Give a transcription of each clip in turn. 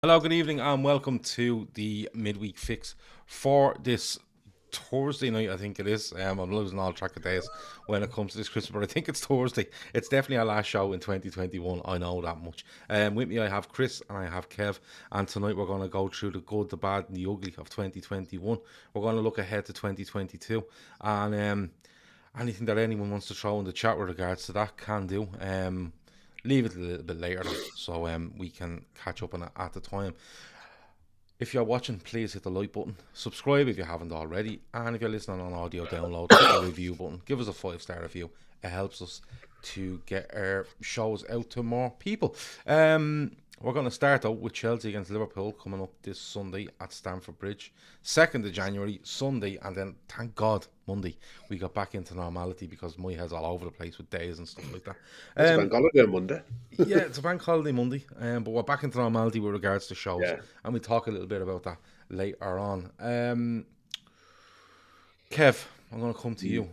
Hello, good evening, and welcome to the midweek fix for this Thursday night. I think it is. I'm losing all track of days when it comes to this Christmas, but I think it's Thursday. It's definitely our last show in 2021. I know that much. With me, I have Chris and I have Kev, and tonight we're going to go through the good, the bad, and the ugly of 2021. We're going to look ahead to 2022, and anything that anyone wants to throw in the chat with regards to that can do. Leave it a little bit later though, so we can catch up on it at the time. If you're watching, please hit the like button, subscribe if you haven't already, and if you're listening on audio, download, hit the review button, give us a 5-star review. It helps us to get our shows out to more people. We're going to start out with Chelsea against Liverpool coming up this Sunday at Stamford Bridge. 2nd of January, Sunday, and then, thank God, Monday, we got back into normality because my head's all over the place with days and stuff like that. It's a bank holiday on Monday. Yeah, it's a bank holiday Monday, but we're back into normality with regards to shows, Yeah. and we'll talk a little bit about that later on. Kev, I'm going to come to you.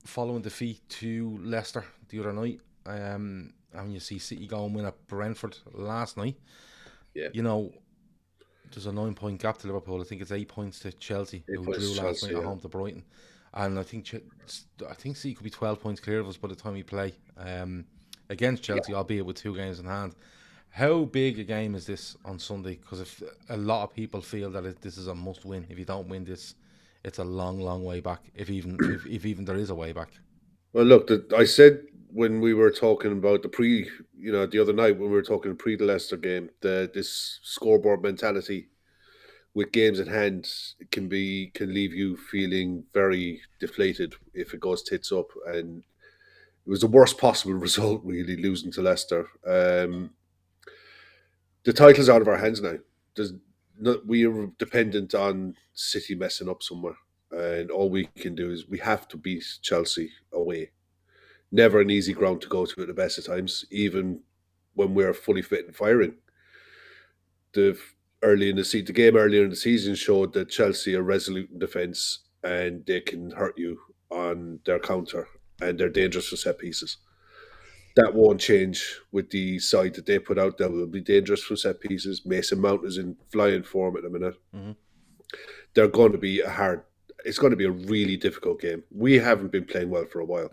Following defeat to Leicester the other night, and you see City go and win at Brentford last night. Yeah. You know, there's a 9-point gap to Liverpool. I think it's 8 points to Chelsea, who drew last night at home to Brighton. And I think City could be 12 points clear of us by the time we play against Chelsea, albeit with 2 games in hand. How big a game is this on Sunday? Because if a lot of people feel that this is a must-win. If you don't win this, it's a long, long way back. If even there is a way back. Well, look, I said when we were talking about the other night when we were talking pre the Leicester game, this scoreboard mentality with games at hand can leave you feeling very deflated if it goes tits up, and it was the worst possible result, really, losing to Leicester. The title's out of our hands now. We are dependent on City messing up somewhere, and all we can do is we have to beat Chelsea away. Never an easy ground to go to at the best of times, even when we're fully fit and firing. The game earlier in the season showed that Chelsea are resolute in defence and they can hurt you on their counter, and they're dangerous for set pieces. That won't change with the side that they put out there. Will be dangerous for set pieces. Mason Mount is in flying form at the minute. Mm-hmm. They're going to be it's going to be a really difficult game. We haven't been playing well for a while.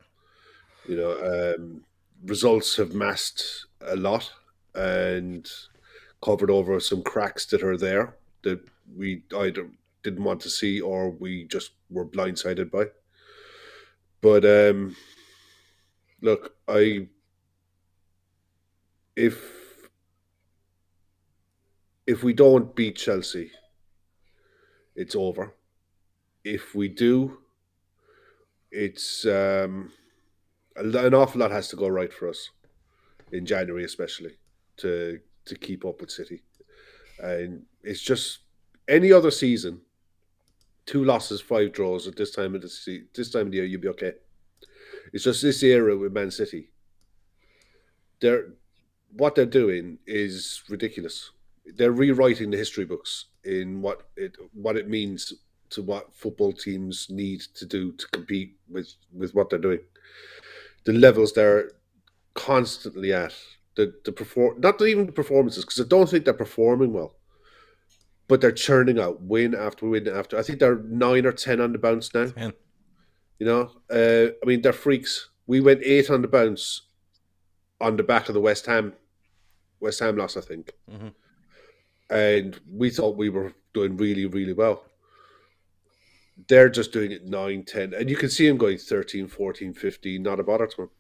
Results have masked a lot and covered over some cracks that are there that we either didn't want to see or we just were blindsided by. But look, if we don't beat Chelsea, it's over. If we do, it's an awful lot has to go right for us in January, especially to keep up with City. And it's just any other season, 2 losses, 5 draws at this time of the year, you'll be okay. It's just this era with Man City. What they're doing is ridiculous. They're rewriting the history books in what it means to what football teams need to do to compete with what they're doing. The levels they're constantly at, not even the performances, because I don't think they're performing well, but they're churning out win after win after. I think they're 9 or 10 on the bounce now. 10. I mean, they're freaks. We went 8 on the bounce on the back of the West Ham loss, I think. Mm-hmm. And we thought we were doing really, really well. They're just doing it 9, 10. And you can see them going 13, 14, 15, not a bother to them.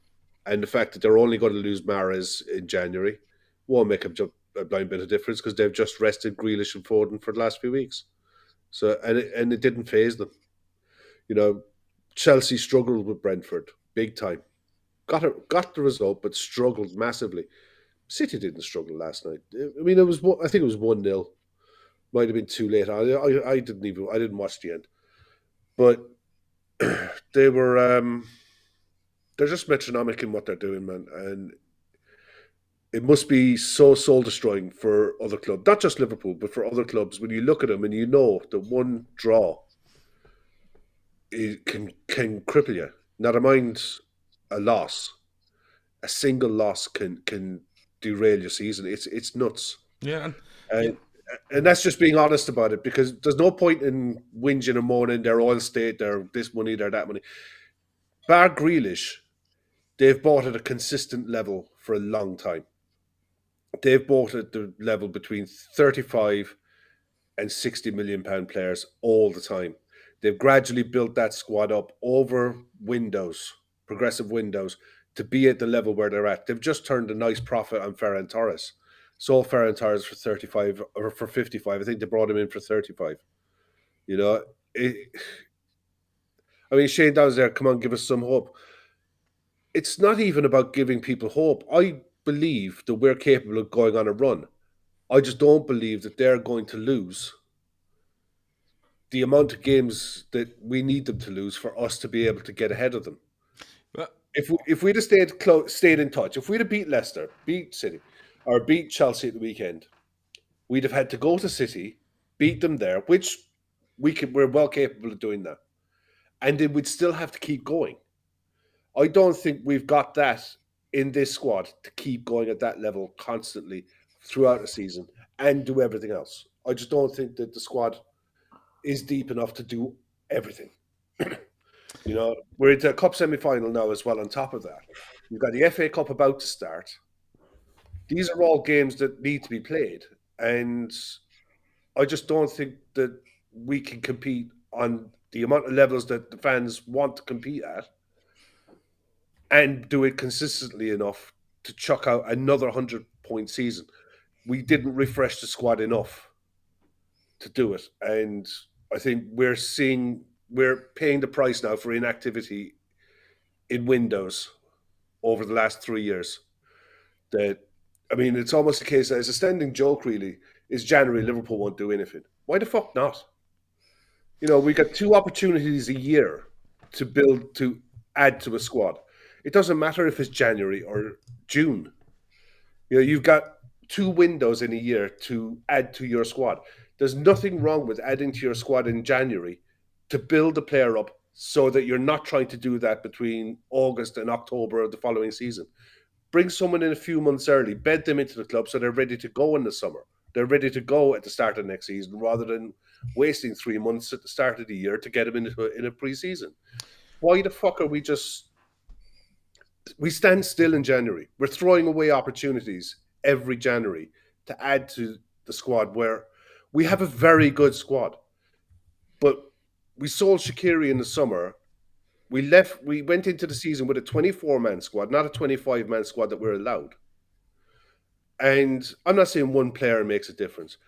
And the fact that they're only going to lose Mahrez in January won't make a blind bit of difference because they've just rested Grealish and Foden for the last few weeks. So and it didn't faze them. Chelsea struggled with Brentford big time. Got the result, but struggled massively. City didn't struggle last night. I mean, I think it was 1-0. Might have been too late. I didn't watch the end, but they were. They're just metronomic in what they're doing, man, and it must be so soul destroying for other clubs, not just Liverpool, but for other clubs. When you look at them and you know that one draw it can cripple you. Not mind a loss. A single loss can derail your season. It's nuts. Yeah, and Yeah. And and that's just being honest about it, because there's no point in whinging and moaning their oil state, they're this money, they're that money. Bar Grealish, they've bought at a consistent level for a long time. They've bought at the level between 35 and 60 million pound players all the time. They've gradually built that squad up over windows, progressive windows, to be at the level where they're at. They've just turned a nice profit on Ferran Torres. Sold Ferran Torres for 35 or for 55. I think they brought him in for 35. You know, it, I mean, Shane Downs there, come on, give us some hope. It's not even about giving people hope. I believe that we're capable of going on a run. I just don't believe that they're going to lose the amount of games that we need them to lose for us to be able to get ahead of them. But If we'd have stayed in touch, if we'd have beat Leicester, beat City, or beat Chelsea at the weekend, we'd have had to go to City, beat them there, which we're well capable of doing that, and then we'd still have to keep going. I don't think we've got that in this squad to keep going at that level constantly throughout the season and do everything else. I just don't think that the squad is deep enough to do everything. You know, we're into a cup semi-final now as well. On top of that, you've got the FA Cup about to start. These are all games that need to be played, and I just don't think that we can compete on the amount of levels that the fans want to compete at, and do it consistently enough to chuck out another 100-point season. We didn't refresh the squad enough to do it, and I think we're paying the price now for inactivity in windows over the last 3 years. That, I mean, it's almost a case that it's a standing joke. Really, is January Liverpool won't do anything. Why the fuck not? You know, we got 2 opportunities a year to add to a squad. It doesn't matter if it's January or June. You know, you've got 2 windows in a year to add to your squad. There's nothing wrong with adding to your squad in January to build a player up so that you're not trying to do that between August and October of the following season. Bring someone in a few months early, bed them into the club so they're ready to go in the summer. They're ready to go at the start of next season rather than wasting 3 months at the start of the year to get them in a pre-season. Why the fuck are we stand still in January? We're throwing away opportunities every January to add to the squad where we have a very good squad. But we sold Shaqiri in the summer. We went into the season with a 24-man squad, not a 25-man squad that we're allowed. And I'm not saying one player makes a difference,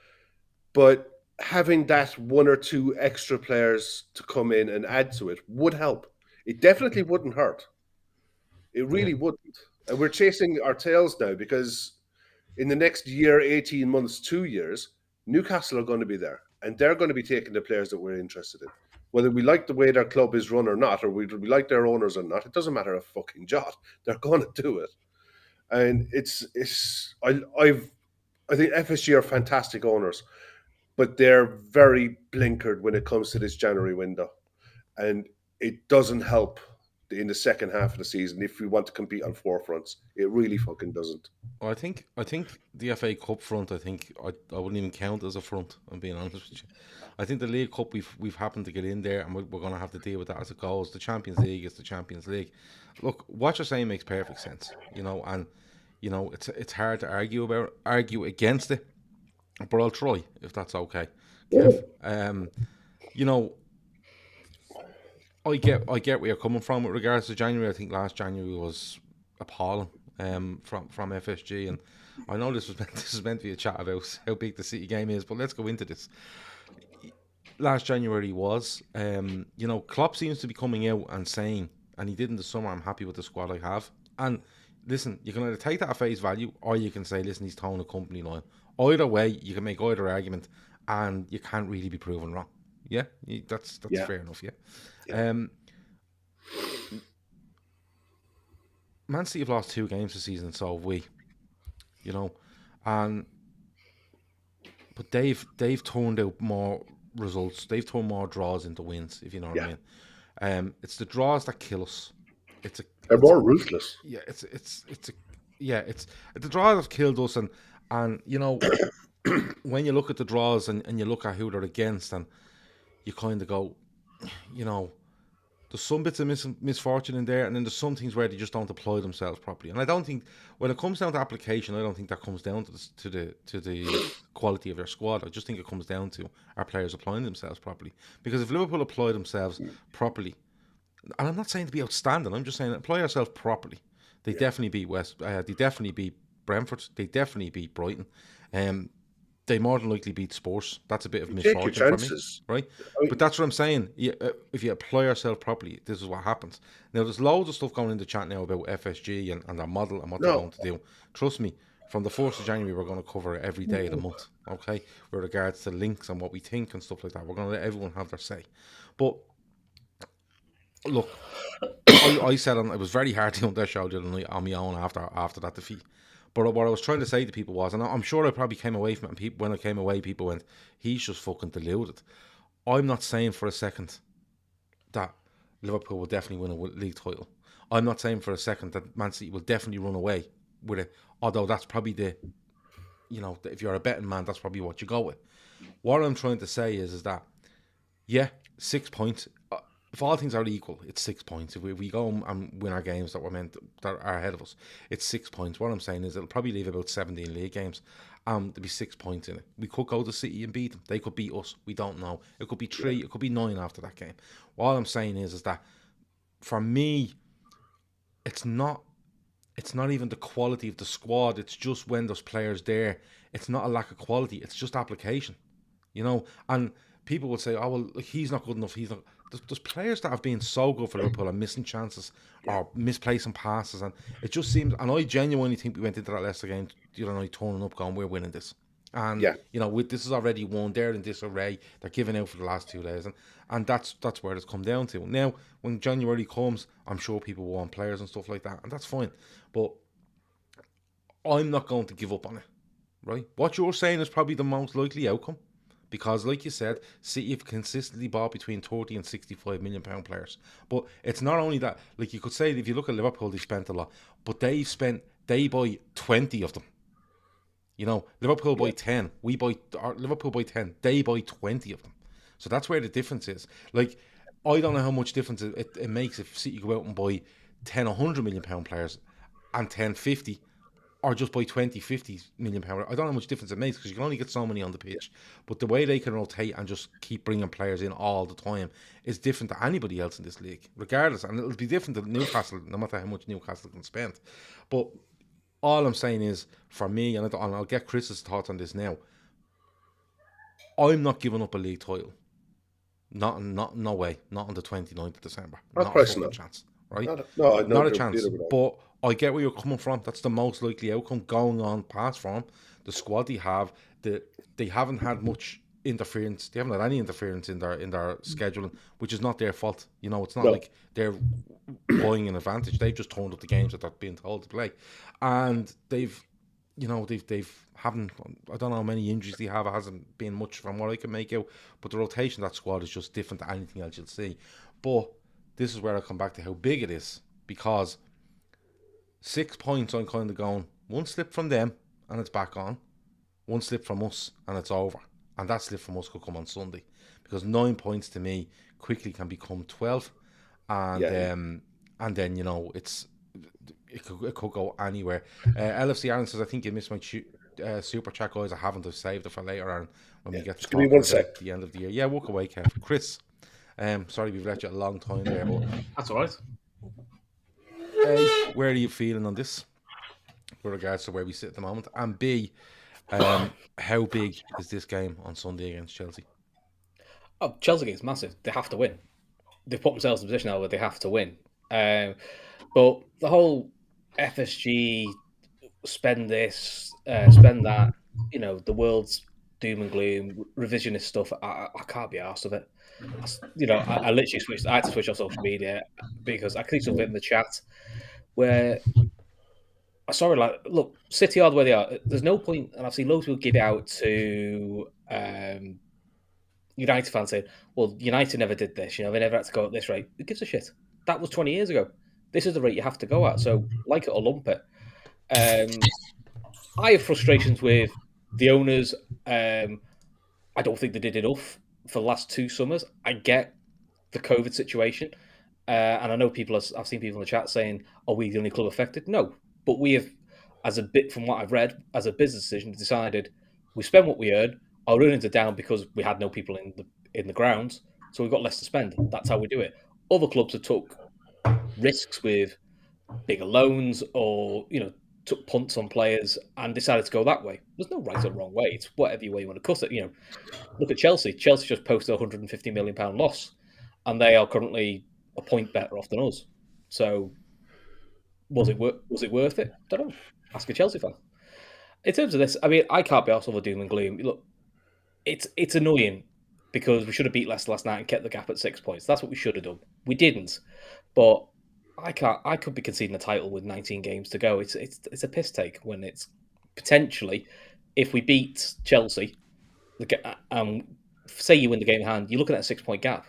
but having that one or two extra players to come in and add to it would help. It definitely wouldn't hurt. It yeah, really wouldn't. And we're chasing our tails now because in the next year, 18 months, 2 years, Newcastle are going to be there and they're going to be taking the players that we're interested in. Whether we like the way their club is run or not, or we like their owners or not, it doesn't matter a fucking jot. They're going to do it. And I think FSG are fantastic owners, but they're very blinkered when it comes to this January window. And it doesn't help in the second half of the season if we want to compete on four fronts. It really fucking doesn't. well, I think the FA Cup front. I wouldn't even count as a front. I'm being honest with you. I think the League Cup we've happened to get in there, and we're going to have to deal with that as it goes. The Champions League is the Champions League. Look, what you're saying makes perfect sense. And it's hard to argue against it, but I'll try if that's okay, Kev. You know, I get where you're coming from with regards to January. I think last January was appalling from FSG, and I know this is meant to be a chat about how big the City game is, but let's go into this. Last January was, Klopp seems to be coming out and saying, and he did in the summer, I'm happy with the squad I have. And listen, you can either take that at face value, or you can say, listen, he's towing a company line. Either way, you can make either argument, and you can't really be proven wrong. Yeah, that's Yeah. fair enough. Yeah. Yeah. Man City have lost 2 games this season, so have we. You know, and but they've turned out more results. They've turned more draws into wins, if you know what I Yeah. mean. It's the draws that kill us. It's a They're it's more ruthless. yeah, it's a yeah, it's the draws that have killed us, and when you look at the draws and you look at who they're against, and you kind of go, you know, there's some bits of misfortune in there, and then there's some things where they just don't apply themselves properly. And I don't think when it comes down to application, I don't think that comes down to the quality of their squad. I just think it comes down to our players applying themselves properly. Because if Liverpool apply themselves properly, and I'm not saying to be outstanding, I'm just saying apply yourself properly. They definitely beat West. They definitely beat Brentford. They definitely beat Brighton. They more than likely beat Spurs. That's a bit of You take your misfortune for me, chances. right? I mean, But that's what I'm saying. If you apply yourself properly, this is what happens. Now, there's loads of stuff going in the chat now about FSG and their model and what they're no, going to do. Trust me, from the 1st of January, we're going to cover it every day of the month, okay? With regards to links and what we think and stuff like that. We're going to let everyone have their say. But, look, I said it was very hard to on their show the other night on my own after that defeat. But what I was trying to say to people was, and I'm sure I probably came away from it, and people, when I came away, people went, he's just fucking deluded. I'm not saying for a second that Liverpool will definitely win a league title. I'm not saying for a second that Man City will definitely run away with it, although that's probably if you're a betting man, that's probably what you go with. What I'm trying to say is that, yeah, 6 points. If all things are equal, it's 6 points. If we go and win our games that are ahead of us, it's 6 points. What I'm saying is it'll probably leave about 17 league games. There'll be 6 points in it. We could go to City and beat them. They could beat us. We don't know. It could be 3. It could be 9 after that game. All I'm saying is that for me, it's not even the quality of the squad. It's just when there's players there. It's not a lack of quality. It's just application. And people would say, "Oh well, he's not good enough. He's not." There's players that have been so good for Liverpool and missing chances or misplacing passes, and it just seems. And I genuinely think we went into that Leicester game the other night turning up, going, "We're winning this." And with this is already won. They're in disarray. They're giving out for the last 2 days, and that's where it's come down to. Now, when January comes, I'm sure people will want players and stuff like that, and that's fine. But I'm not going to give up on it. Right? What you're saying is probably the most likely outcome. Because, like you said, City have consistently bought between 30 and 65 million pound players. But it's not only that. Like you could say, if you look at Liverpool, they spent a lot, but they buy 20 of them. Liverpool buy 10. Liverpool buy 10. They buy 20 of them. So that's where the difference is. Like, I don't know how much difference it makes if City go out and buy 10 100 million pound players and 10 50, or just buy 20, 50 million pound. I don't know how much difference it makes because you can only get so many on the pitch. But the way they can rotate and just keep bringing players in all the time is different to anybody else in this league, regardless. And it'll be different to Newcastle, no matter how much Newcastle can spend. But all I'm saying is, for me, and I'll get Chris's thoughts on this now, I'm not giving up a league title. No way. Not on the 29th of December. Not a fucking chance. Right? Not a chance. But I get where you're coming from. That's the most likely outcome going on past from the squad they have. They haven't had much interference. They haven't had any interference in their scheduling, which is not their fault. It's not like they're buying an advantage. They've just turned up the games that they're being told to play, and they've haven't. I don't know how many injuries they have. It hasn't been much from what I can make out. But the rotation of that squad is just different to anything else you'll see. But this is where I come back to how big it is, because 6 points, I'm kind of going, one slip from them and it's back on, one slip from us and it's over, and that slip from us could come on Sunday, because 9 points to me quickly can become 12, and then it could go anywhere. LFC Aaron says, I think you missed my super chat, guys. I haven't. I've saved it for later on when we get to talk about the end of the year. Yeah, walk away, Kev. Chris, sorry we've let you a long time there, but that's all right. A, where are you feeling on this with regards to where we sit at the moment? And B, how big is this game on Sunday against Chelsea? Oh, Chelsea game's massive. They have to win. They've put themselves in a position now where they have to win. But the whole FSG spend this, spend that, the world's doom and gloom, revisionist stuff, I can't be arsed of it. I literally switched. I had to switch off social media because I clicked something in the chat where I saw it like, look, City are the way they are. There's no point, and I've seen loads of people give it out to United fans saying, well, United never did this. They never had to go at this rate. Who gives a shit? That was 20 years ago. This is the rate you have to go at. So, like it or lump it. I have frustrations with The owners, I don't think they did enough for the last 2 summers. I get the COVID situation, and I know I've seen people in the chat saying, "Are we the only club affected?" No, but we have, from what I've read, as a business decision, decided we spend what we earn. Our earnings are down because we had no people in the grounds, so we've got less to spend. That's how we do it. Other clubs have took risks with bigger loans, or took punts on players and decided to go that way. There's no right or wrong way. It's whatever way you want to cut it. Look at Chelsea. Chelsea just posted a £150 million loss, and they are currently a point better off than us. So, was it worth it? I don't know. Ask a Chelsea fan. In terms of this, I mean, I can't be arsed over doom and gloom. Look, it's annoying because we should have beat Leicester last night and kept the gap at 6 points. That's what we should have done. We didn't, but I could be conceding a title with 19 games to go. It's a piss take when it's potentially, if we beat Chelsea, say you win the game in hand, you're looking at a 6 point gap.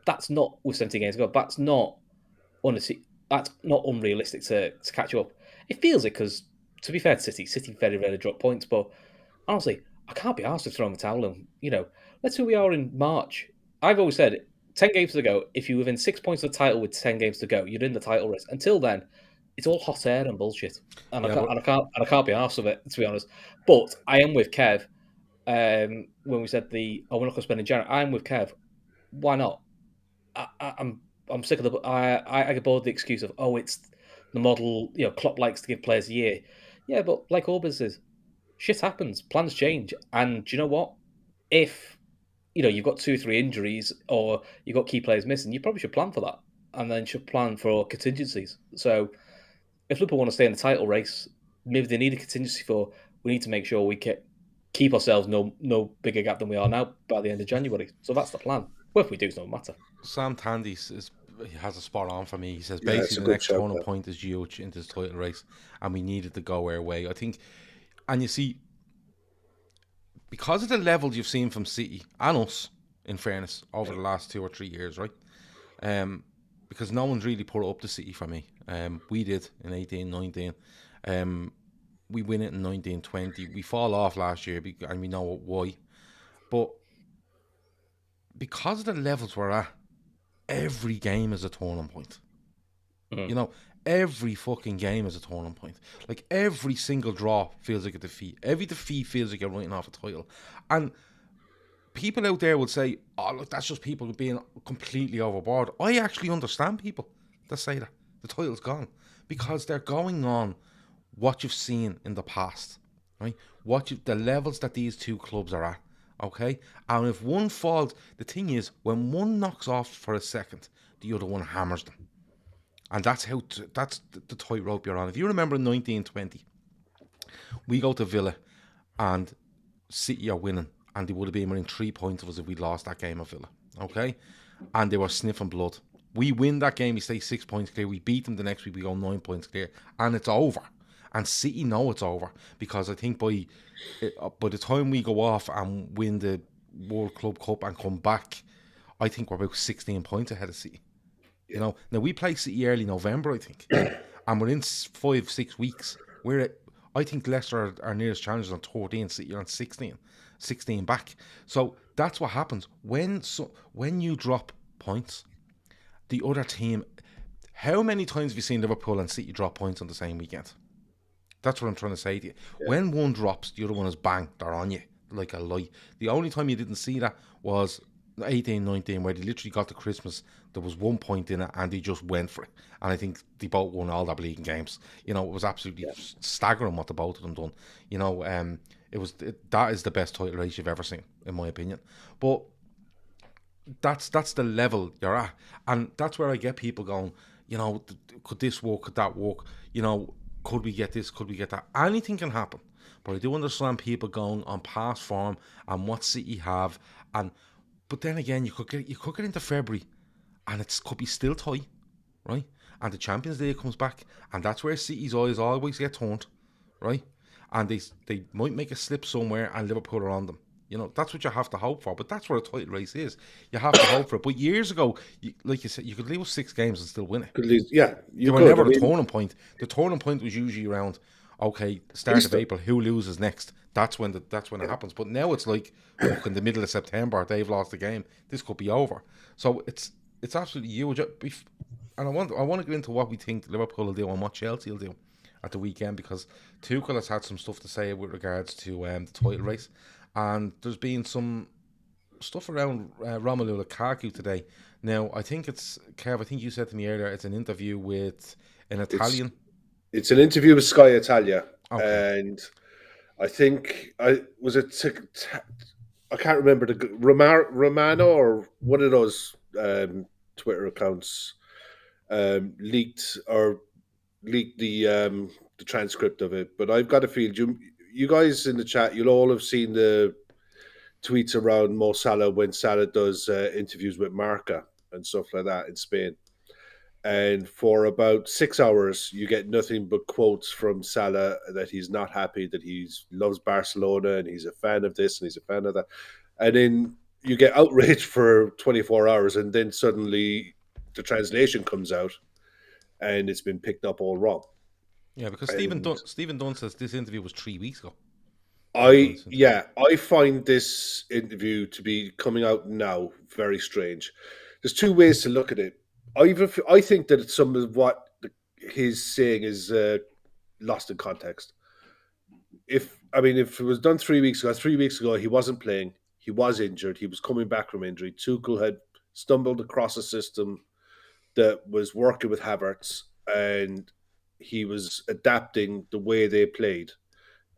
That's not with 17 games to go. That's not unrealistic to catch up. It feels it because, to be fair to City very rarely drop points, but honestly, I can't be asked to throw in the towel. And let's say we are in March. I've always said 10 games to go. If you're within 6 points of the title with 10 games to go, you're in the title race. Until then, it's all hot air and bullshit, and I can't be arsed of it, to be honest. But I am with Kev. When we said we're not going to spend in January, I'm with Kev. Why not? I'm sick of I get bored of the excuse of it's the model. Klopp likes to give players a year. Yeah, but like all businesses, shit happens. Plans change, and do you know what? If you've got 2-3 injuries or you've got key players missing, you probably should plan for that, and then should plan for contingencies. So, if Liverpool want to stay in the title race, maybe they need a contingency we need to make sure we keep ourselves no bigger gap than we are now by the end of January. So that's the plan. Well, if we do, it doesn't matter. Sam Tandy has a spot on for me. He says basically the next turning point is huge into this title race, and we needed to go our way. I think, and you see, because of the levels you've seen from City and us, in fairness, over the last 2 or 3 years, right? Because no one's really put up the City for me. We did in 18-19. We win it in 19-20. We fall off last year, and we know why. But because of the levels we're at, every game is a turning point. Every fucking game is a turning point. Like, every single draw feels like a defeat. Every defeat feels like you're writing off a title. And people out there would say, look, that's just people being completely overboard. I actually understand people that say that. The title's gone. Because they're going on what you've seen in the past. Right? The levels that these two clubs are at. Okay? And if one falls, the thing is, when one knocks off for a second, the other one hammers them. And that's the tightrope you're on. If you remember in 1920, we go to Villa and City are winning, and they would have been within 3 points of us if we'd lost that game of Villa. Okay? And they were sniffing blood. We win that game, we stay 6 points clear. We beat them the next week, we go 9 points clear. And it's over. And City know it's over, because I think by the time we go off and win the World Club Cup and come back, I think we're about 16 points ahead of City. Now we play City early November, I think, and we're in 5-6 weeks. I think Leicester are nearest challengers on 13, City are on 16 back. So that's what happens when you drop points. The other team, how many times have you seen Liverpool and City drop points on the same weekend? That's what I'm trying to say to you. Yeah. When one drops, the other one is bang, they're on you like a light. The only time you didn't see that was 18-19, where they literally got to Christmas. There was 1 point in it, and they just went for it. And I think they both won all their bleeding games. It was absolutely staggering what the both of them done. That is the best title race you've ever seen, in my opinion. But that's the level you're at, and that's where I get people going. Could this work? Could that work? Could we get this? Could we get that? Anything can happen. But I do understand people going on past form and what City have, but then again, you could get into February, and it could be still tight, right? And the Champions League comes back, and that's where City's eyes always get turned, right? And they might make a slip somewhere, and Liverpool are on them. That's what you have to hope for. But that's what a title race is. You have to hope for it. But years ago, like you said, you could lose 6 games and still win it. You were never the turning point. The turning point was usually around, okay, start of Easter. April, who loses next? That's when it happens. But now it's like, look, in the middle of September, they've lost the game. This could be over. So it's absolutely huge. And I want to get into what we think Liverpool will do and what Chelsea will do at the weekend, because Tuchel has had some stuff to say with regards to the title race, and there's been some stuff around Romelu Lukaku today. Now, I think it's Kev. I think you said to me earlier it's an interview with an Italian. It's an interview with Sky Italia, Okay. and I think I can't remember the Romano or one of those Twitter accounts leaked the transcript of it. But I've got a feel you guys in the chat, you'll all have seen the tweets around Mo Salah when Salah does interviews with Marca and stuff like that in Spain. And for about 6 hours, you get nothing but quotes from Salah that he's not happy, that he loves Barcelona and he's a fan of this and he's a fan of that. And then you get outraged for 24 hours, and then suddenly the translation comes out and it's been picked up all wrong. Yeah, because Stephen Dunn says this interview was 3 weeks ago. I find this interview to be coming out now very strange. There's two ways to look at it. I think that some of what he's saying is lost in context. If it was done 3 weeks ago, he wasn't playing. He was injured. He was coming back from injury. Tuchel had stumbled across a system that was working with Havertz, and he was adapting the way they played.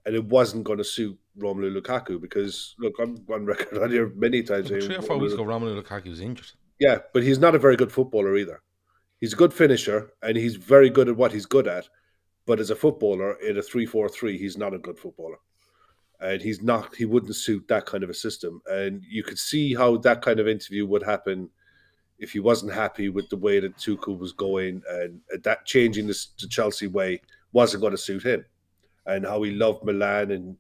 And it wasn't going to suit Romelu Lukaku because, look, I'm on record on here many times. 3 or 4 weeks ago, Romelu Lukaku was injured. Yeah, but he's not a very good footballer either. He's a good finisher, and he's very good at what he's good at. But as a footballer in a 3-4-3, he's not a good footballer. And he wouldn't suit that kind of a system. And you could see how that kind of interview would happen if he wasn't happy with the way that Tuchel was going, and that changing this to Chelsea way wasn't going to suit him. And how he loved Milan, and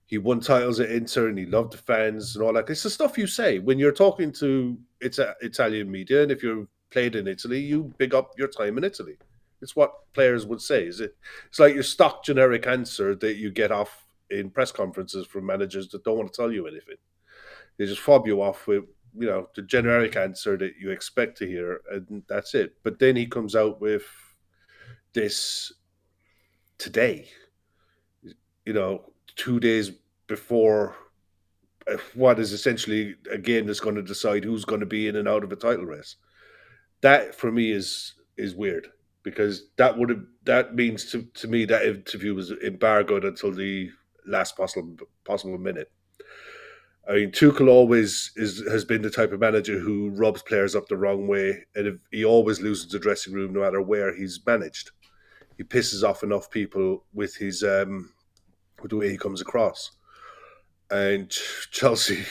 he won titles at Inter, and he loved the fans and all that. It's the stuff you say when you're talking to Italian media, and if you're played in Italy, you big up your time in Italy. It's what players would say. It's like your stock generic answer that you get off in press conferences from managers that don't want to tell you anything. They just fob you off with the generic answer that you expect to hear, and that's it. But then he comes out with this today. 2 days before what is essentially a game that's going to decide who's going to be in and out of a title race. That for me is weird, because that means to me that interview was embargoed until the last possible minute. I mean, Tuchel always has been the type of manager who rubs players up the wrong way, and he always loses the dressing room no matter where he's managed. He pisses off enough people with his with the way he comes across. And Chelsea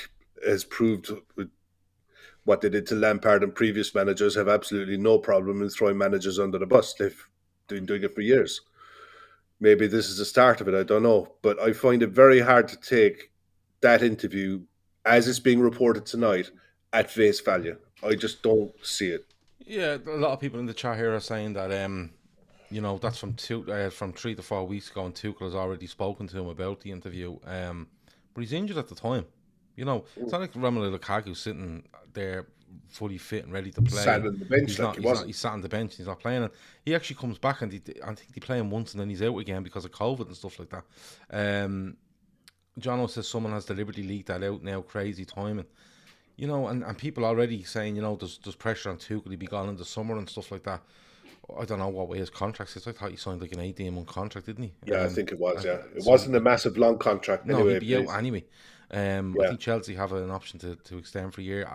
has proved with what they did to Lampard and previous managers have absolutely no problem in throwing managers under the bus. They've been doing it for years. Maybe this is the start of it, I don't know. But I find it very hard to take that interview, as it's being reported tonight, at face value. I just don't see it. Yeah, a lot of people in the chat here are saying that that's from 3 to 4 weeks ago, and Tuchel has already spoken to him about the interview. But he's injured at the time. It's not like Romelu Lukaku sitting there fully fit and ready to play. Sat on the bench He's sat on the bench. He's not playing. And he actually comes back, and I think they play him once, and then he's out again because of COVID and stuff like that. Jono says someone has deliberately leaked that out now. Crazy timing. And people already saying, there's pressure on Tuchel to be gone in the summer and stuff like that. I don't know what way his contract is. I thought he signed like an 18-month contract, didn't he? Yeah, I think it was, yeah. It wasn't a massive long contract anyway. No, he'd be out anyway. I think Chelsea have an option to extend for a year.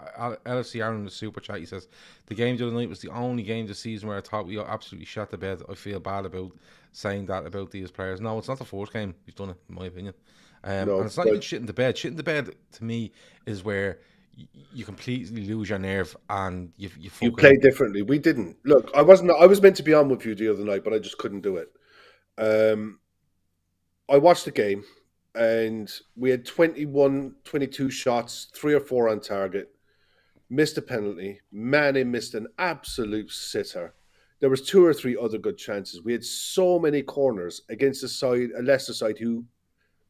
LFC Aaron in the super chat, he says, the game the other night was the only game this season where I thought we absolutely shut the bed. I feel bad about saying that about these players. No, it's not the first game we've done it, in my opinion. And it's not even shit in the bed. Shit in the bed, to me, is where you completely lose your nerve and you play differently. We didn't. Look, I was meant to be on with you the other night, but I just couldn't do it. I watched the game, and we had 21, 22 shots, 3 or 4 on target, missed a penalty. Mane missed an absolute sitter. there was 2 or 3 other good chances. We had so many corners against a Leicester side who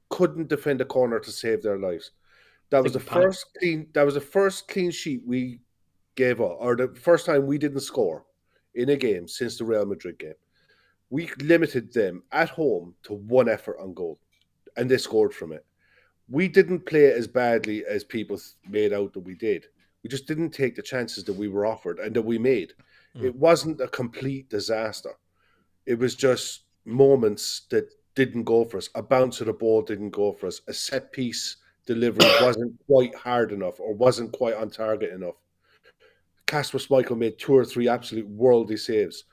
couldn't defend a corner to save their lives. That was the first clean sheet we gave up, or the first time we didn't score in a game since the Real Madrid game. We limited them at home to 1 effort on goal, and they scored from it. We didn't play as badly as people made out that we did. We just didn't take the chances that we were offered and that we made. It wasn't a complete disaster. It was just moments that didn't go for us. A bounce of the ball didn't go for us. A set piece delivery wasn't quite hard enough or wasn't quite on target enough. Kasper Schmeichel made 2 or 3 absolute worldly saves.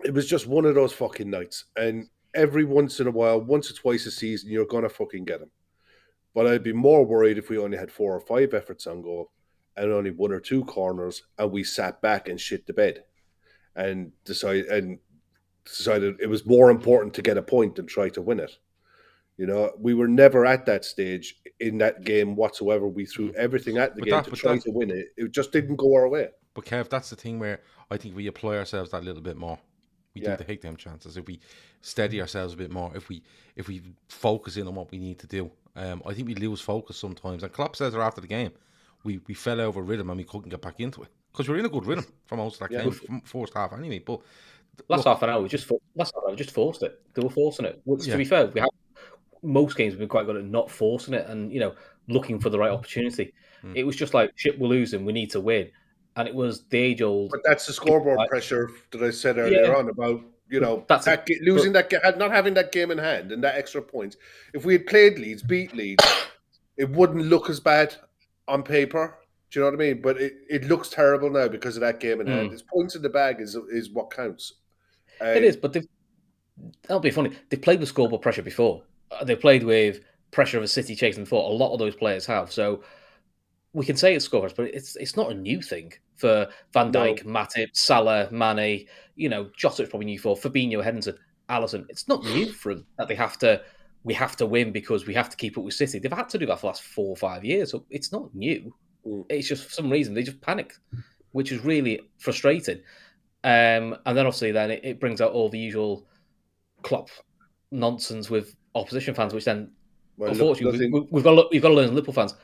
It was just one of those fucking nights. And every once in a while, once or twice a season, you're going to fucking get them. But I'd be more worried if we only had 4 or 5 efforts on goal and only 1 or 2 corners, and we sat back and shit the bed and decided it was more important to get a point than try to win it. You know, we were never at that stage in that game whatsoever. We threw everything at the game to try to win it. It just didn't go our way. But Kev, that's the thing where I think we apply ourselves that little bit more. We do take them chances. If we steady ourselves a bit more, if we focus in on what we need to do, I think we lose focus sometimes. And Klopp says after the game, we fell over rhythm and we couldn't get back into it because we were in a good rhythm for most of that game, from first half anyway. But last half an hour, we just forced it. They were forcing it. To be fair, most games have been quite good at not forcing it and looking for the right opportunity. It was just like, shit, we're losing, we need to win. And it was the age-old... But that's the scoreboard pressure that I said earlier on about, losing that game, not having that game in hand and that extra points. If we had played Leeds, beat Leeds, it wouldn't look as bad on paper. Do you know what I mean? But it looks terrible now because of that game in hand. It's points in the bag is what counts. It is, but that'll be funny. They've played with scoreboard pressure before. They've played with pressure of a City chasing before. A lot of those players have. So we can say it's scorers, but it's not a new thing for Van Dijk, Matip, Salah, Mane. Jota's probably new for Fabinho, Henderson, Alisson. It's not new for them that we have to win because we have to keep up with City. They've had to do that for the last 4 or 5 years, so it's not new. It's just for some reason they just panic, which is really frustrating. And then obviously it brings out all the usual Klopp nonsense with opposition fans, which then unfortunately we've got to learn Liverpool fans.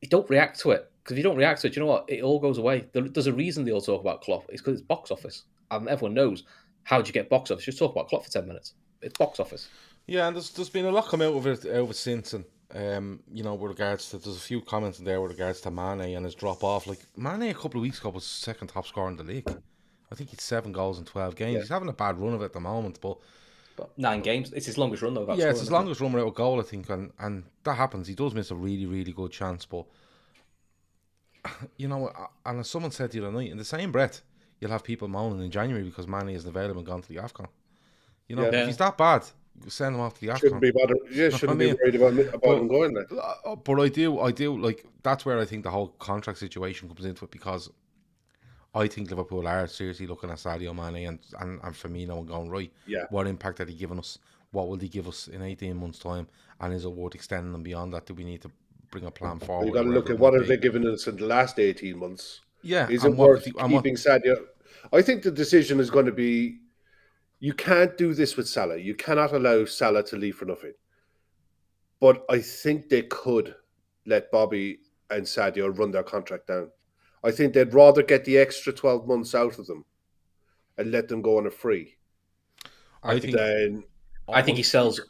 You don't react to it, because if you don't react to it, you know what? It all goes away. There's a reason they all talk about Klopp. It's because it's box office, and everyone knows how do you get box office. Just talk about Klopp for 10 minutes. It's box office. Yeah, and there's been a lot come out of it since, and with regards to, there's a few comments in there with regards to Mane and his drop off. Like Mane a couple of weeks ago was second top scorer in the league. I think he's 7 goals in 12 games. Yeah. He's having a bad run of it at the moment, but 9 games. It's his longest run though. It's his longest run without a goal, I think, and that happens. He does miss a really, really good chance, but and as someone said the other night, in the same breath, you'll have people moaning in January because Mane isn't available and gone to the AFCON. If he's that bad, send him off to the AFCON. Shouldn't be bothered. Yeah, shouldn't be worried about him going there. But I do like, that's where I think the whole contract situation comes into it, because I think Liverpool are seriously looking at Sadio Mane and Firmino and going, right, what impact had he given us? What will he give us in 18 months' time? And is it worth extending them beyond that? Do we need to bring a plan forward? You've got to look at what have they given us in the last 18 months. Yeah. Is it worth keeping Sadio? I think the decision is going to be, you can't do this with Salah. You cannot allow Salah to leave for nothing. But I think they could let Bobby and Sadio run their contract down. I think they'd rather get the extra 12 months out of them and let them go on a free. I think he sells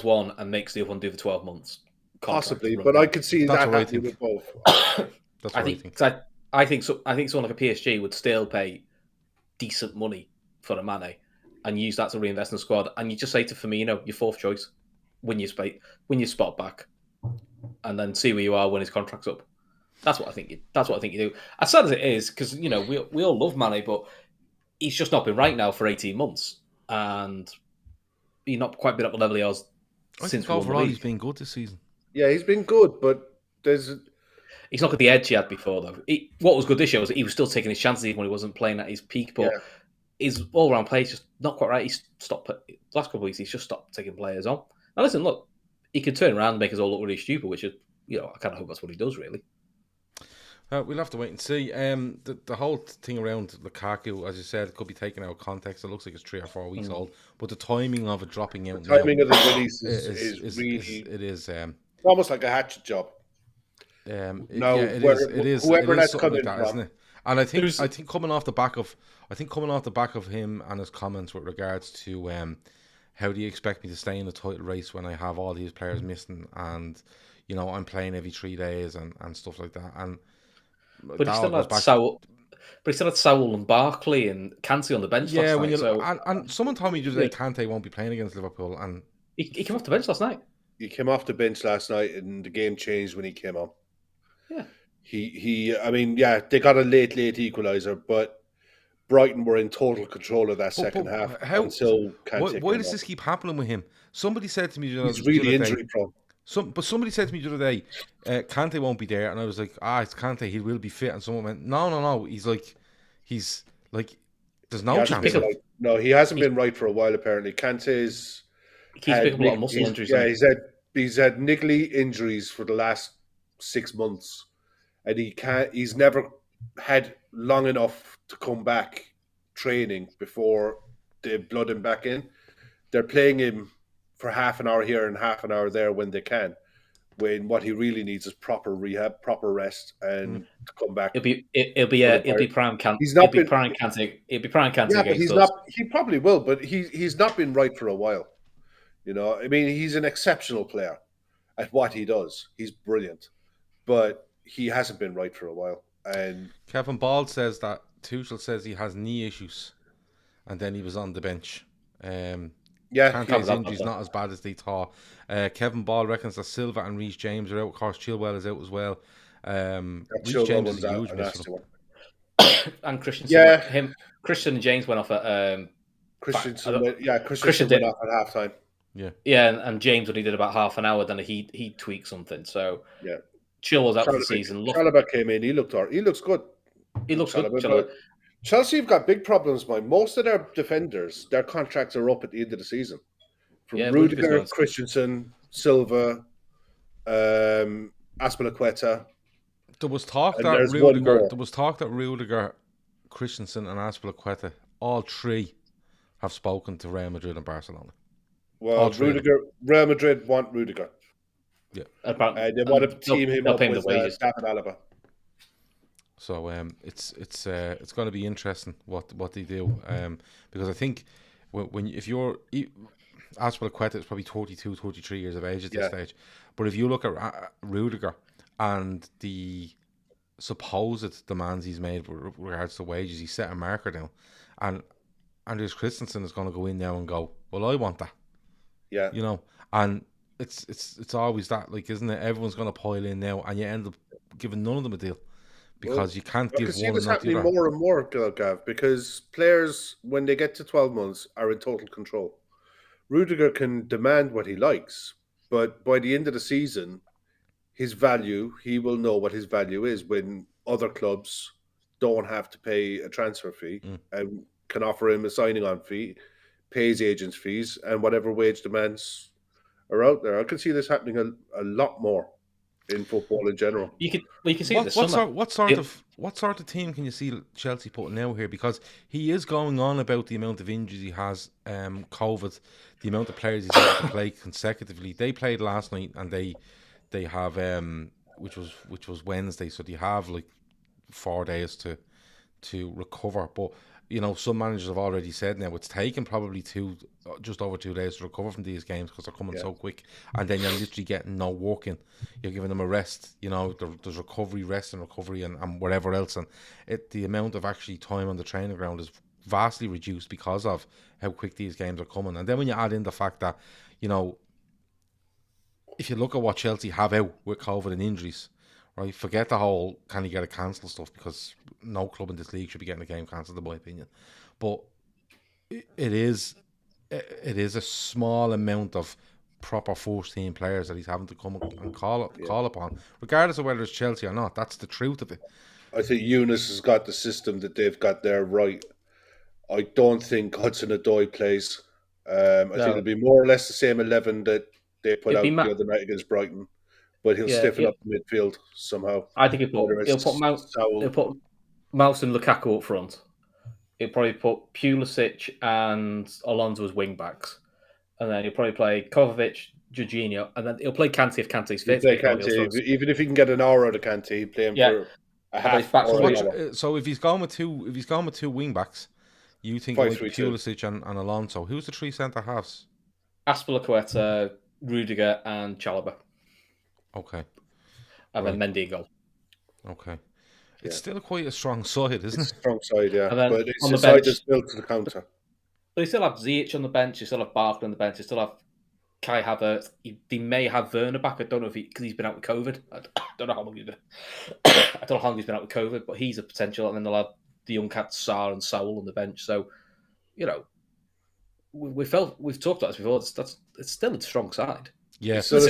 one and makes the other one do the 12 months. Possibly, but I could see that happening with both. That's what I think. I think someone like a PSG would still pay decent money for a Mane and use that to reinvest in the squad. And you just say to Firmino, your 4th choice, win your spot back, and then see where you are when his contract's up. That's what I think. That's what I think you do. As sad as it is, because we all love Mane, but he's just not been right now for 18 months, and he's not quite been up the level he was since we won the league. He's been good this season. Yeah, he's been good, but he's not got the edge he had before, though. What was good this year was he was still taking his chances even when he wasn't playing at his peak, but his all-round play is just not quite right. He's stopped. The last couple of weeks, he's just stopped taking players on. Now, listen, look, he could turn around and make us all look really stupid, which is, I kind of hope that's what he does, really. We'll have to wait and see. The whole thing around Lukaku, as you said, could be taken out of context. It looks like it's 3 or 4 weeks old, but the timing of it dropping out now Timing of the release is really it is almost like a hatchet job. Now, yeah, it is. It whoever is that's something like coming that, isn't from, it? And I Who's think coming off the back of him and his comments with regards to how do you expect me to stay in the title race when I have all these players missing and I'm playing every 3 days and stuff like that. And but he that all still goes had back. Saul, but he still had Saul and Barkley and Kante on the bench Yeah, last when night. you So and someone told me today Kante won't be playing against Liverpool, and he came off the bench last night. he came off the bench last night, and the game changed when he came on. Yeah, I mean, yeah, they got a late equaliser, but Brighton were in total control of that second half until Kante why came does on. this keep happening with him? Somebody said to me He's the really other injury day, prone. somebody said to me the other day, Kante won't be there, and I was like, it's Kante, he will be fit. And someone went, no, he's like, there's no chance. No, he hasn't been right for a while. Apparently, Kante's he keeps picking up a lot of muscle injuries. Yeah, he's had niggly injuries for the last 6 months, and he's never had long enough to come back training before they blood him back in. They're playing him for half an hour here and half an hour there when they can, when what he really needs is proper rehab, proper rest, and to come back. It'll be prime Kante. Yeah, but he's not. He probably will, but he's not been right for a while. I mean, he's an exceptional player at what he does. He's brilliant, but he hasn't been right for a while. And Kevin Ball says that Tuchel says he has knee issues, and then he was on the bench. Kante's injury's not as bad as they thought. Kevin Ball reckons that Silva and Reece James are out. Of course, Chilwell is out as well. Reece James is a huge miss for them. And Christensen, Christian and James went off at Christensen went off at halftime. Yeah, and James only did about half an hour. Then he tweaked something. So yeah, Chilwell's out for the season. Chalobah came in. He looks good. He looks good. Chelsea have got big problems, man. Most of their defenders, their contracts are up at the end of the season. From Rudiger, Christensen, Silva, Azpilicueta. There was talk that Rudiger, Christensen, and Azpilicueta, all three, have spoken to Real Madrid and Barcelona. Well, Real Madrid want Rudiger. Yeah, they want to team him up with David Alaba. So it's going to be interesting what they do, because I think if you're Azpilicueta is probably 32, 33 years of age at this stage, but if you look at Rudiger and the supposed demands he's made with regards to wages, he set a marker down, and Andreas Christensen is going to go in now and go, well, I want that, and it's always that, like, isn't it? Everyone's going to pile in now, and you end up giving none of them a deal. Because you can't give one and not the other. More and more, Gav, because players, when they get to 12 months, are in total control. Rudiger can demand what he likes, but by the end of the season, he will know what his value is when other clubs don't have to pay a transfer fee and can offer him a signing-on fee, pays agents' fees, and whatever wage demands are out there. I can see this happening a lot more in football in general. You can see what sort of team can you see Chelsea putting out here? Because he is going on about the amount of injuries he has, COVID, the amount of players he's able to play consecutively. They played last night, and they have which was Wednesday, so they have like 4 days to recover. But some managers have already said now it's taken probably just over 2 days to recover from these games because they're coming so quick, and then you're literally getting no work in. You're giving them a rest. There's recovery, rest and recovery, and whatever else, and the amount of actually time on the training ground is vastly reduced because of how quick these games are coming. And then when you add in the fact that if you look at what Chelsea have out with COVID and injuries, right, forget the whole can you get a cancel stuff, because no club in this league should be getting a game cancelled, in my opinion. But it is a small amount of proper first team players that he's having to come and call upon, regardless of whether it's Chelsea or not. That's the truth of it. I think Eunice has got the system that they've got there right. I don't think Hudson-Odoi plays. I think it'll be more or less the same 11 that they put out the other night against Brighton. but he'll Yeah, stiffen up the midfield somehow. I think Whether he'll put Mouse and Lukaku up front. He'll probably put Pulisic and Alonso as wing backs, and then he'll probably play Kovacic, Jorginho, and then he'll play Kante if Kante's He'll fit. play If not, Kante. Even if he can get an hour out of Kante, he'll play him for a But he's half back or for an which- hour. So if he's gone with two wing backs, you think it might be 5-3-2. Pulisic and Alonso. Who's the three centre halves? Aspilicueta, Rudiger, and Chalobah, Okay, and then Mendy in goal. okay. It's still quite a strong side, isn't It's it? a strong side, yeah. And then But it's on a the side bench- that's built to the counter. But you still have Ziyech on the bench. You still have Barkley on the bench. You still have Kai Havertz. They may have Werner back. I don't know if because he's been out with COVID. I don't know how long he's been. I don't know how long he's been out with COVID, but he's a potential. And then they'll have the young cats Sarr and Saul on the bench. So, we've talked about this before. It's still a strong side. Yeah, It's a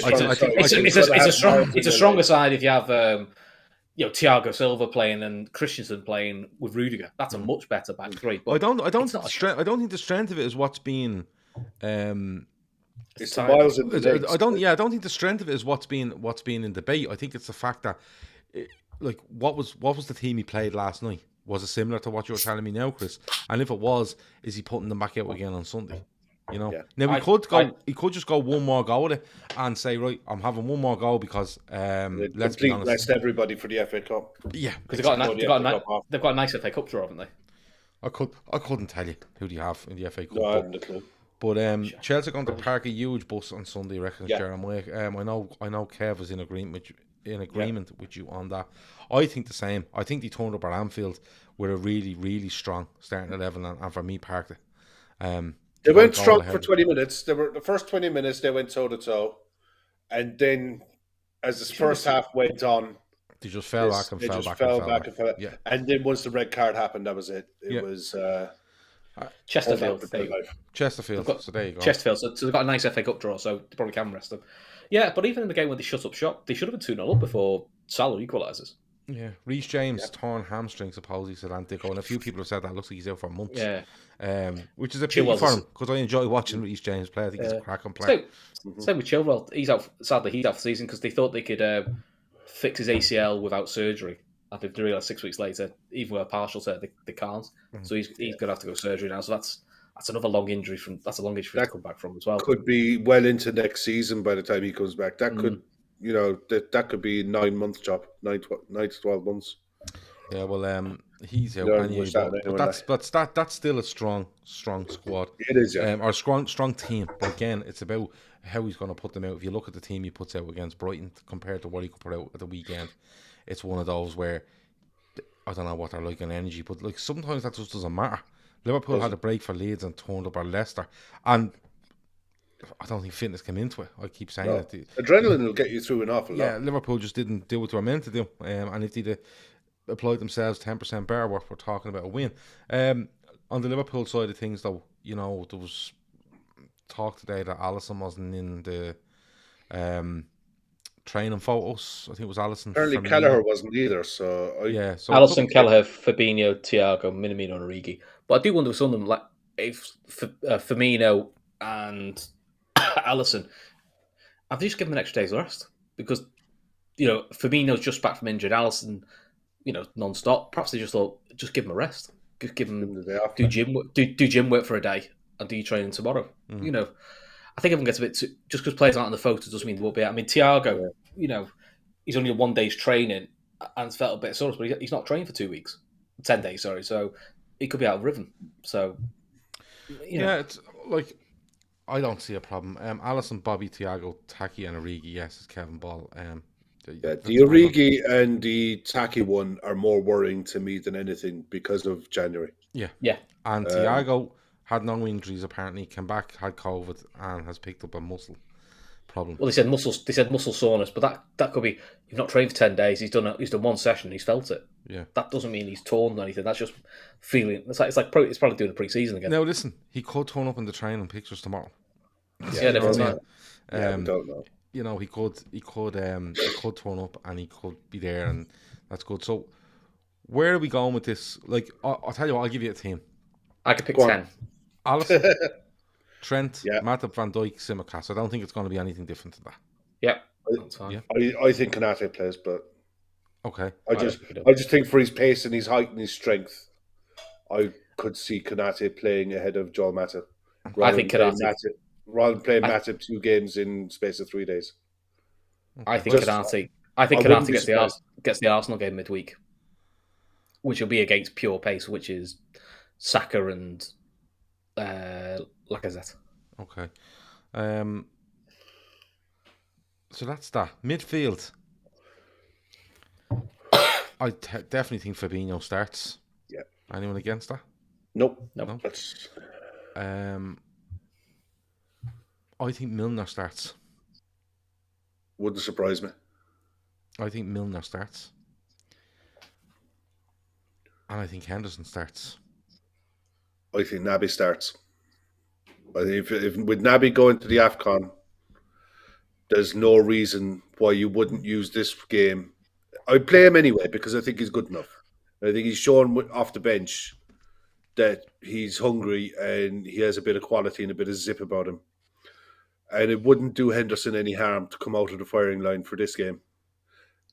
stronger side if you have Thiago Silva playing and Christensen playing with Rudiger. That's a much better back three. But I don't think the strength of it is what's being. It's the miles in the legs. I don't think the strength of it is what's being in debate. I think it's the fact that, what was the team he played last night? Was it similar to what you're telling me now, Chris? And if it was, is he putting them back out again on Sunday? Yeah. Now he could just go one more goal with it and say, right, I'm having one more goal because let's be honest, rest everybody for the FA Cup. Yeah, because they've got a nice FA Cup draw, haven't they? I couldn't tell you who they have in the FA Cup. No, I haven't a clue. But Chelsea are going to park a huge bus on Sunday, reckons Jeremy. I know Kev was in agreement with you on that. I think the same. I think they turned up at Anfield with a really, really strong starting 11, and for me, parked it. They went strong for 20 minutes. The first 20 minutes they went toe to toe, and then as the first half went on, they just fell back and fell back. Yeah. And then once the red card happened, that was it. It was Chesterfield. Chesterfield. So there you go. Chesterfield. So they've got a nice FA Cup draw, so they probably can rest them. Yeah, but even in the game when they shut up shop, they should have been 2-0 up before Salah equalises. Yeah, Reece James torn hamstring, supposedly, said Antico, and a few people have said that looks like he's out for months. Yeah, which is a pity for him because I enjoy watching Reece James play. I think he's a cracking player. Same with Chilwell. He's out. Sadly, he's out for the season because they thought they could fix his ACL without surgery. I think they realised 6 weeks later, even with a partial set, they can't. So he's going to have to go surgery now. So that's another long injury to come back from as well. Could be well into next season by the time he comes back. That could. That could be 9 month job, 9 to 12 months. Yeah, well, he's out anyway, but that's still a strong squad. It is, yeah. Or strong team. But again, it's about how he's going to put them out. If you look at the team he puts out against Brighton compared to what he could put out at the weekend, it's one of those where I don't know what they're like in energy, but like sometimes that just doesn't matter. Liverpool had a break for Leeds and turned up at Leicester, and I don't think fitness came into it. I keep saying it. Adrenaline will get you through an awful lot. Yeah, Liverpool just didn't do what they were meant to do. And if they'd applied themselves 10% better, we're talking about a win. On the Liverpool side of things, though, there was talk today that Alisson wasn't in the training photos. I think it was Alisson. Apparently Kelleher wasn't either. So Alisson, Kelleher, Fabinho, Thiago, Minamino, and Origi. But I do wonder with some of them, like if Firmino and Alisson, have they just given them an extra day's rest? Because, Firmino's just back from injured, Alisson, non-stop. Perhaps they just thought, just give him a rest. Just give him the day off. Do gym work for a day and do your training tomorrow. I think everyone gets a bit just because players aren't in the photos doesn't mean they won't be out. I mean, Thiago, he's only on 1 day's training and it's felt a bit sore, but he's not trained for 2 weeks. 10 days, sorry. So he could be out of rhythm. So, it's like, I don't see a problem. Alisson, Bobby, Thiago, Taki, and Origi. Yes, it's Kevin Ball. The Origi and the Taki one are more worrying to me than anything because of January. Yeah. And Thiago had no injuries. Apparently, came back, had COVID, and has picked up a muscle problem. Well, they said muscle soreness, but that could be you've not trained for 10 days. He's done one session. He's felt it. Yeah. That doesn't mean he's torn or anything. That's just feeling. It's probably doing a pre-season again. Now listen, he could turn up in the training pictures tomorrow. Yeah, never mind. We don't know. He could turn up and he could be there, and that's good. So, where are we going with this? Like, I'll tell you what, I'll give you a team. I could pick 10. Alisson, Trent, Matip, Van Dijk, Simicast. I don't think it's going to be anything different to that. Yeah. That's fine. Yeah. I think Konate plays, but Okay. I just think for his pace and his height and his strength, I could see Konate playing ahead of Joel Matip I think Konate. rather than playing I, Matip 2 games in space of 3 days. I Okay. think Just Konate. I think I wouldn't Konate be surprised. gets the Arsenal game midweek, which will be against pure pace, which is Saka and Lacazette. Okay. So that's that. Midfield. I definitely think Fabinho starts. Yeah. Anyone against that? Nope. Nope. No. That's I think Milner starts. wouldn't surprise me. I think Milner starts. And I think Henderson starts. I think Naby starts. I think if with Naby going to the AFCON, there's no reason why you wouldn't use this game. I'd play him anyway because I think he's good enough. I think he's shown off the bench that he's hungry and he has a bit of quality and a bit of zip about him. And it wouldn't do Henderson any harm to come out of the firing line for this game.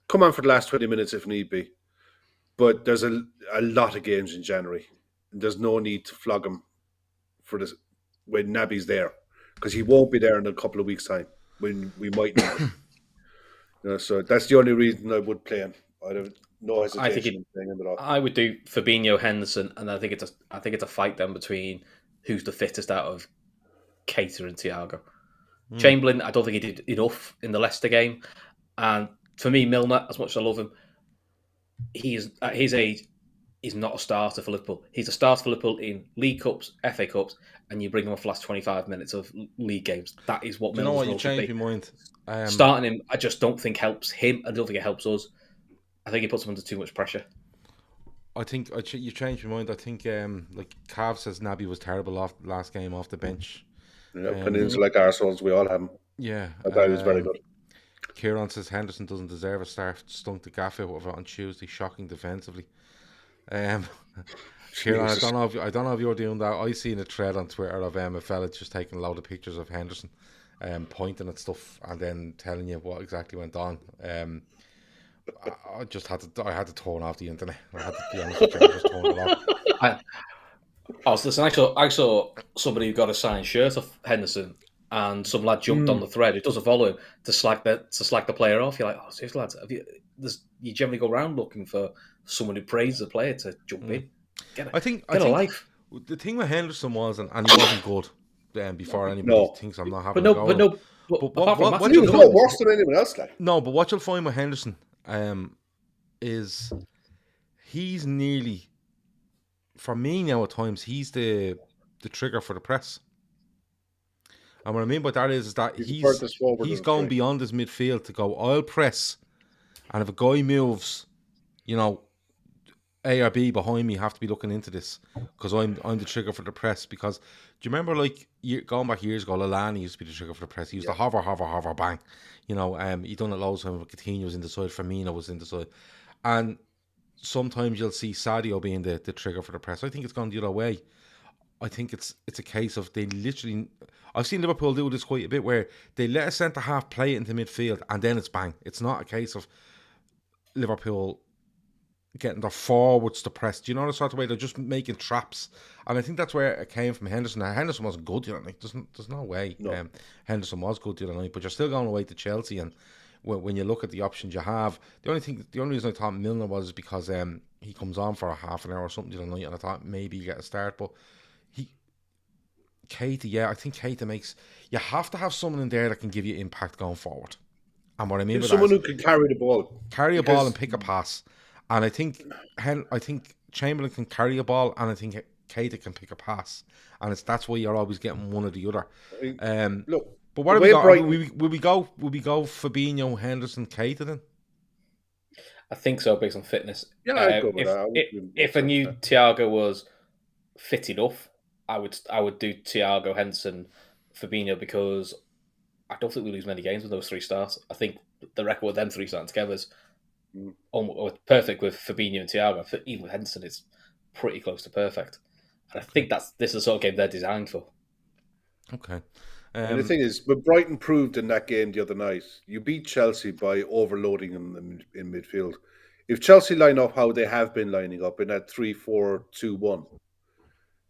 Come on for the last 20 minutes if need be. But there's a lot of games in January. There's no need to flog him for this when Naby's there, because he won't be there in a couple of weeks' time when we might need him. So that's the only reason I would play him. I'd have no hesitation in playing him at all. I would do Fabinho, Henderson, and I think it's a fight then between who's the fittest out of Keita and Thiago. Chamberlain, I don't think he did enough in the Leicester game, and for me, Milner, as much as I love him, he is at his age. He's not a starter for Liverpool. He's a starter for Liverpool in League Cups, FA Cups, and you bring him off the last 25 minutes of league games. That is what Milner's role should be. You changed my mind. Starting him, I just don't think helps him. I don't think it helps us. I think he puts him under too much pressure. I think you changed my mind. I think like Cav says Naby was terrible off last game off the bench. Peninsula like Arsenal's, we all have him. Yeah. I thought he was very good. Kieran says Henderson doesn't deserve a start. Stunk the gaff out of it on Tuesday. Shocking defensively. Kieran, I don't know if you're doing that. I seen a thread on Twitter of a fella just taking a load of pictures of Henderson, pointing at stuff and then telling you what exactly went on. I just had to. I had to turn off the internet. I had to be honest with you. I just turned it off. I saw somebody who got a signed shirt of Henderson, and some lad jumped on the thread who doesn't follow him to slag the player off. You're like, oh, seriously, lads, you generally go around looking for someone who praises a player to jump in. I think a life. The thing with Henderson was, and he wasn't good. Before anybody thinks I'm not having a go. But he was no worse than anyone else. Like. No, but what you'll find with Henderson is he's nearly, for me now at times, he's the trigger for the press. And what I mean by that is that he's going beyond his midfield to go, I'll press, and if a guy moves, A or B behind me, have to be looking into this because I'm the trigger for the press. Because do you remember, like going back years ago, Lallana used to be the trigger for the press. He used to hover, bang. He done it loads of times. Coutinho was in the side, Firmino was in the side, and sometimes you'll see Sadio being the trigger for the press. I think it's gone the other way. I think it's a case of they literally. I've seen Liverpool do this quite a bit where they let a centre half play it into midfield and then it's bang. It's not a case of Liverpool getting their forwards to press. Do you know the sort of way they're just making traps? And I think that's where it came from Henderson. Now, Henderson wasn't good the other night. There's no way. No. Henderson was good the other night, but you're still going away to Chelsea, and when you look at the options you have, the only reason I thought Milner was because he comes on for a half an hour or something the other night, and I thought maybe you get a start, but Keita, I think Keita makes. You have to have someone in there that can give you impact going forward. And what I mean by someone that who can carry the ball, and pick a pass. And I think Chamberlain can carry a ball, and I think Keita can pick a pass, and that's why you're always getting one or the other. Look, but what do we go? Will we go Fabinho, Henderson, Keita then? I think so, based on fitness. Yeah, I'd go with that. If I knew Thiago was fit enough, I would do Thiago, Henderson, Fabinho, because I don't think we lose many games with those three starts. I think the record with them three starting together is almost perfect with Fabinho and Thiago. Even with Henderson, it's pretty close to perfect. And I think this is the sort of game they're designed for. Okay. And the thing is, but Brighton proved in that game the other night, you beat Chelsea by overloading them in midfield. If Chelsea line up how they have been lining up in that 3-4-2-1,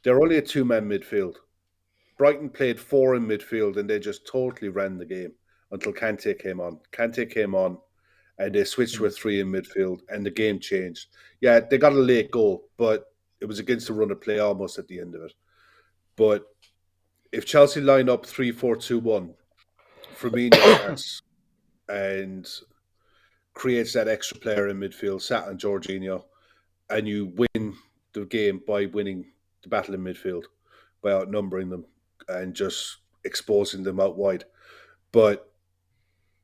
they're only a two-man midfield. Brighton played four in midfield and they just totally ran the game until Kante came on. Kante came on and they switched to a three in midfield and the game changed. Yeah, they got a late goal, but it was against the run of play almost at the end of it. But if Chelsea line up 3-4-2-1, Firmino starts and creates that extra player in midfield, sat on Jorginho, and you win the game by winning the battle in midfield, by outnumbering them and just exposing them out wide. But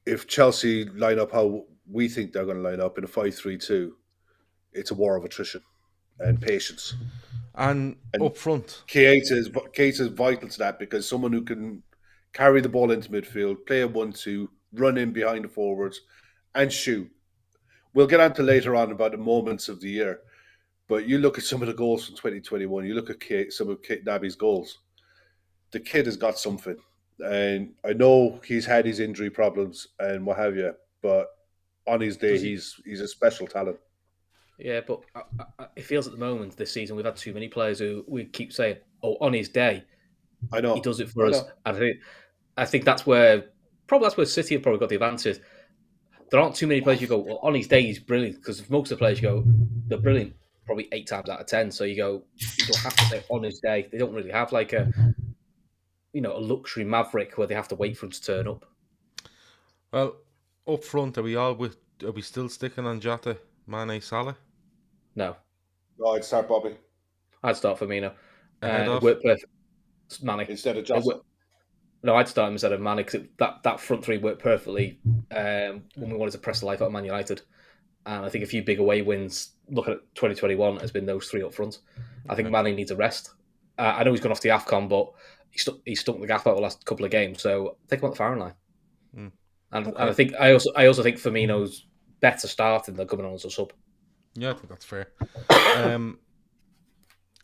if Chelsea line up how we think they're going to line up in a 5-3-2, it's a war of attrition and patience. And up front, Keita is vital to that because someone who can carry the ball into midfield, play a 1-2, run in behind the forwards, and shoot. We'll get on to later on about the moments of the year, but you look at some of the goals from 2021, you look at some of Naby's goals, the kid has got something. And I know he's had his injury problems and what have you, but on his day, he's a special talent. Yeah, but it feels at the moment this season we've had too many players who we keep saying, "Oh, on his day, I know he does it for us." And I think that's where City have probably got the advantage. There aren't too many players you go, "Well, on his day he's brilliant," because most of the players you go, they're brilliant probably 8 times out of 10. So you go, you don't have to say on his day. They don't really have like a luxury maverick where they have to wait for him to turn up. Well, up front, are we still sticking on Jota, Mane, Salah? No. Oh, I'd start Bobby. I'd start Firmino. Ahead Work perfect. Mane. Instead of Jota. No, I'd start him instead of Mane because that front three worked perfectly when we wanted to press the life out of Man United. And I think a few big away wins, looking at 2021, has been those three up front. I think Mane needs a rest. I know he's gone off the AFCON, but he stuck the gap out the last couple of games. So take him out the firing line. And I think I also think Firmino's better starting than coming on as a sub. Yeah, I think that's fair.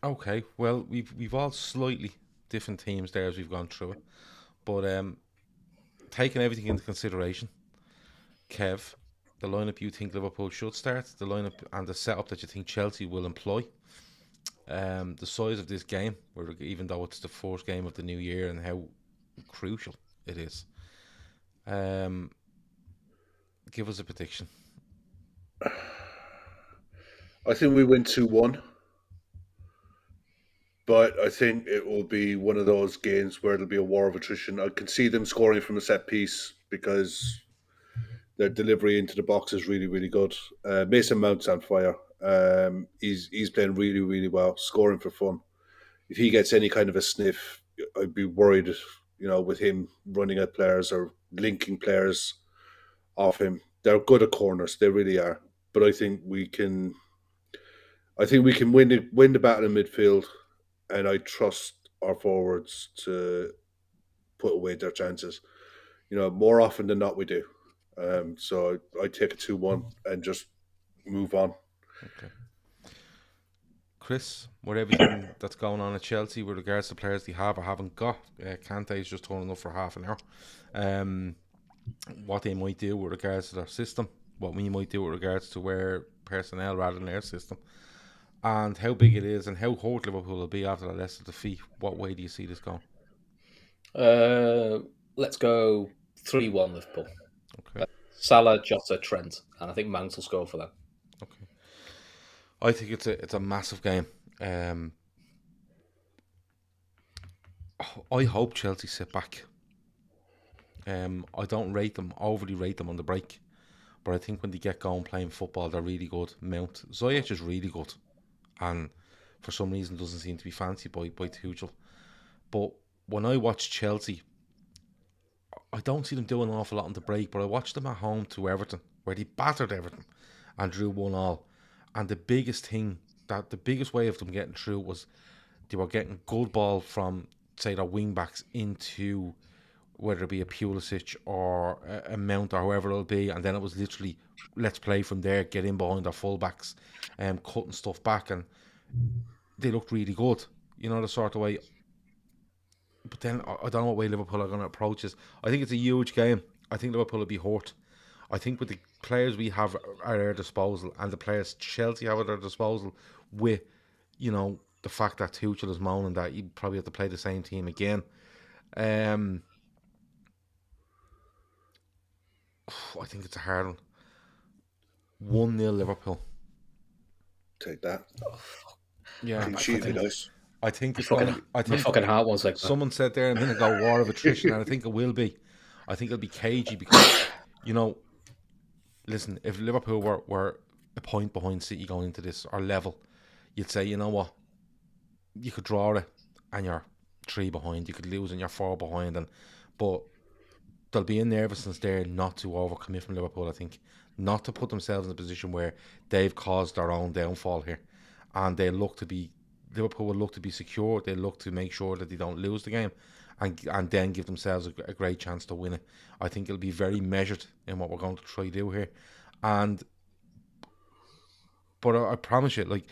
Okay, well we've all slightly different teams there as we've gone through it, but taking everything into consideration, Kev, the lineup you think Liverpool should start, the lineup and the setup that you think Chelsea will employ, the size of this game, even though it's the first game of the new year and how crucial it is. Give us a prediction. I think we win 2-1. But I think it will be one of those games where it'll be a war of attrition. I can see them scoring from a set piece because their delivery into the box is really, really good. Mason Mount's on fire. He's playing really, really well, scoring for fun. If he gets any kind of a sniff, I'd be worried, with him running at players or linking players off him. They're good at corners, they really are. But I think we can win the battle in midfield. And I trust our forwards to put away their chances. More often than not we do. So I take a 2-1 and just move on. Okay. Chris, with everything that's going on at Chelsea with regards to players they have or haven't got, Kante is just turning up for half an hour. What they might do with regards to their system, what we might do with regards to where personnel rather than their system, and how big it is and how hurt Liverpool will be after that Leicester defeat. What way do you see this going? Let's go 3-1 Liverpool. Okay. Salah, Jota, Trent, and I think Mount will score for that. Okay. I think it's a massive game. I hope Chelsea sit back. I don't overly rate them on the break, but I think when they get going playing football, they're really good. Mount, Ziyech is really good, and for some reason doesn't seem to be fancied by Tuchel. But when I watch Chelsea, I don't see them doing an awful lot on the break, but I watched them at home to Everton, where they battered Everton and drew 1-1. And the biggest way of them getting through was they were getting good ball from, say, their wing backs into whether it be a Pulisic or a Mount or whoever it'll be, and then it was literally let's play from there, get in behind our fullbacks, cutting stuff back, and they looked really good. The sort of way. But then I don't know what way Liverpool are going to approach this. I think it's a huge game. I think Liverpool will be hurt. I think with the players we have at our disposal and the players Chelsea have at their disposal, with the fact that Tuchel is moaning that you probably have to play the same team again. I think it's a hard one. 1-0 Liverpool. Take that. Yeah, I think nice. I think it's fucking, going to be. I think fucking heart was like someone said there a minute ago, war of attrition, and I think it will be. I think it'll be cagey because, listen, if Liverpool were a point behind City going into this, or level, you'd say, you know what, you could draw it and you're 3 behind, you could lose and you're 4 behind, but there'll be a nervousness there not to overcommit from Liverpool, I think, not to put themselves in a position where they've caused their own downfall here, and Liverpool will look to be secure. They look to make sure that they don't lose the game, and then give themselves a great chance to win it. I think it'll be very measured in what we're going to try to do here, but I promise you, like,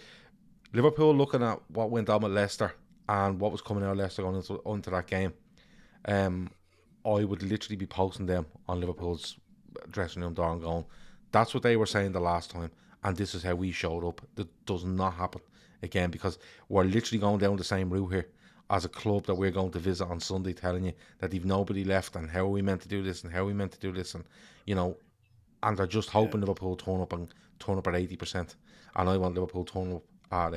Liverpool looking at what went on with Leicester and what was coming out of Leicester going into that game, I would literally be posting them on Liverpool's dressing room door and going, that's what they were saying the last time, and this is how we showed up. That does not happen again, because we're literally going down the same route here as a club that we're going to visit on Sunday, telling you that they've nobody left and how are we meant to do this and how are we meant to do this, and and they're just hoping Liverpool turn up at 80%, and I want Liverpool turn up at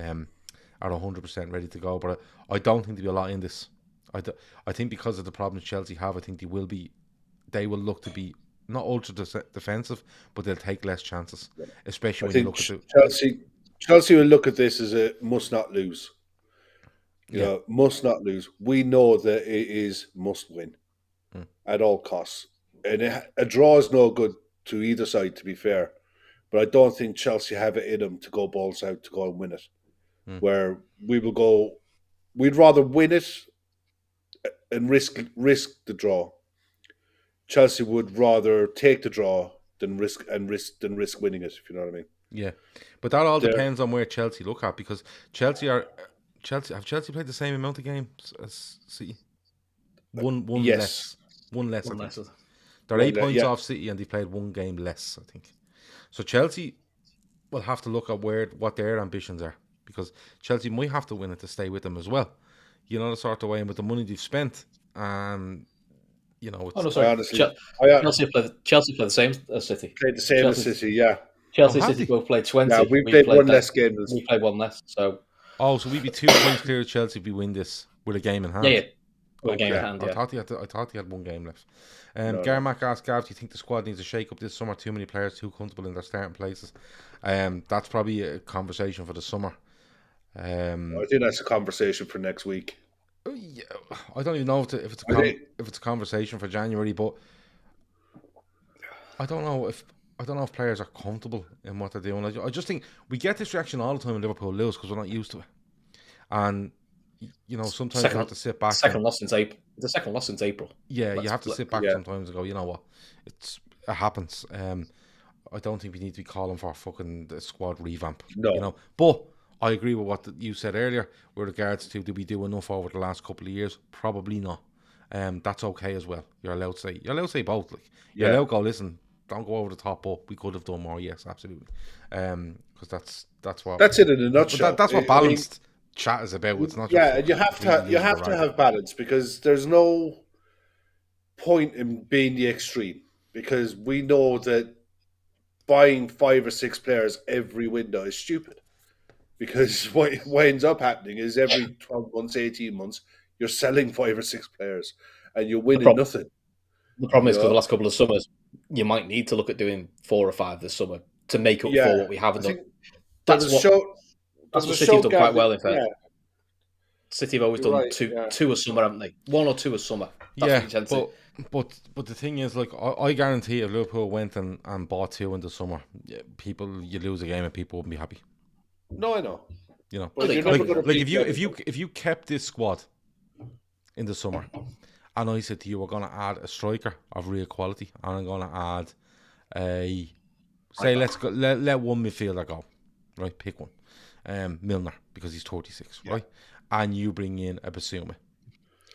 100% ready to go. But I don't think there'll be a lot in this. I think because of the problems Chelsea have, I think they will look to be not ultra defensive, but they'll take less chances, especially when you look at Chelsea will look at this as a must not lose. Must not lose. We know that it is must win at all costs. And a draw is no good to either side, to be fair. But I don't think Chelsea have it in them to go balls out to go and win it. Where we will go, we'd rather win it and risk the draw. Chelsea would rather take the draw than risk winning it, if you know what I mean. Yeah, but that all depends on where Chelsea look at, because Chelsea have Chelsea played the same amount of games as City? One yes. less. One less. They're 8 points off City and they played 1 game less, I think. So Chelsea will have to look at what their ambitions are, because Chelsea might have to win it to stay with them as well. The sort of way, and with the money they've spent, it's... Oh no, sorry. Honestly, Chelsea play the same as City. Played the same as City, yeah. Chelsea City both played 20. Yeah, we played one less game. We played 1 less, so... Oh, so we'd be 2 points clear of Chelsea if we win this with a game in hand. Yeah. With a game in hand, I thought he had 1 game left. Garmack asked Gav, do you think the squad needs a shake-up this summer? Too many players too comfortable in their starting places. That's probably a conversation for the summer. I think that's a conversation for next week. Yeah, I don't even know if it's a conversation for January, but I don't know if players are comfortable in what they're doing. I just think we get this reaction all the time when Liverpool lose because we're not used to it, and sometimes you have to sit back. Second loss since April. The second loss since April. Yeah, you have to sit back sometimes and go, you know what, it happens. I don't think we need to be calling for a fucking squad revamp. No, but I agree with what you said earlier with regards to, did we do enough over the last couple of years? Probably not. That's okay as well. You're allowed to say both. Like, you're allowed to go, listen, don't go over the top, but we could have done more. Yes, absolutely. Because that's it in a nutshell. That's what balanced chat is about. It's not just you have to have balance, because there's no point in being the extreme, because we know that buying 5 or 6 players every window is stupid. Because what ends up happening is every 12 months, 18 months, you're selling 5 or 6 players and you're winning nothing. The problem is, because the last couple of summers, you might need to look at doing 4 or 5 this summer to make up for what we haven't done. That's what City have done quite well, in fact. Yeah. City have always done two a summer, haven't they? 1 or 2 a summer. That's but the thing is, like, I guarantee if Liverpool went and bought 2 in the summer, you lose a game and people wouldn't be happy. No, I know. But if you kept this squad in the summer, and I said to you, we're going to add a striker of real quality, and I'm going to add let's go, let one midfielder go, right? Pick one, Milner, because he's 36, right? And you bring in a Basuma,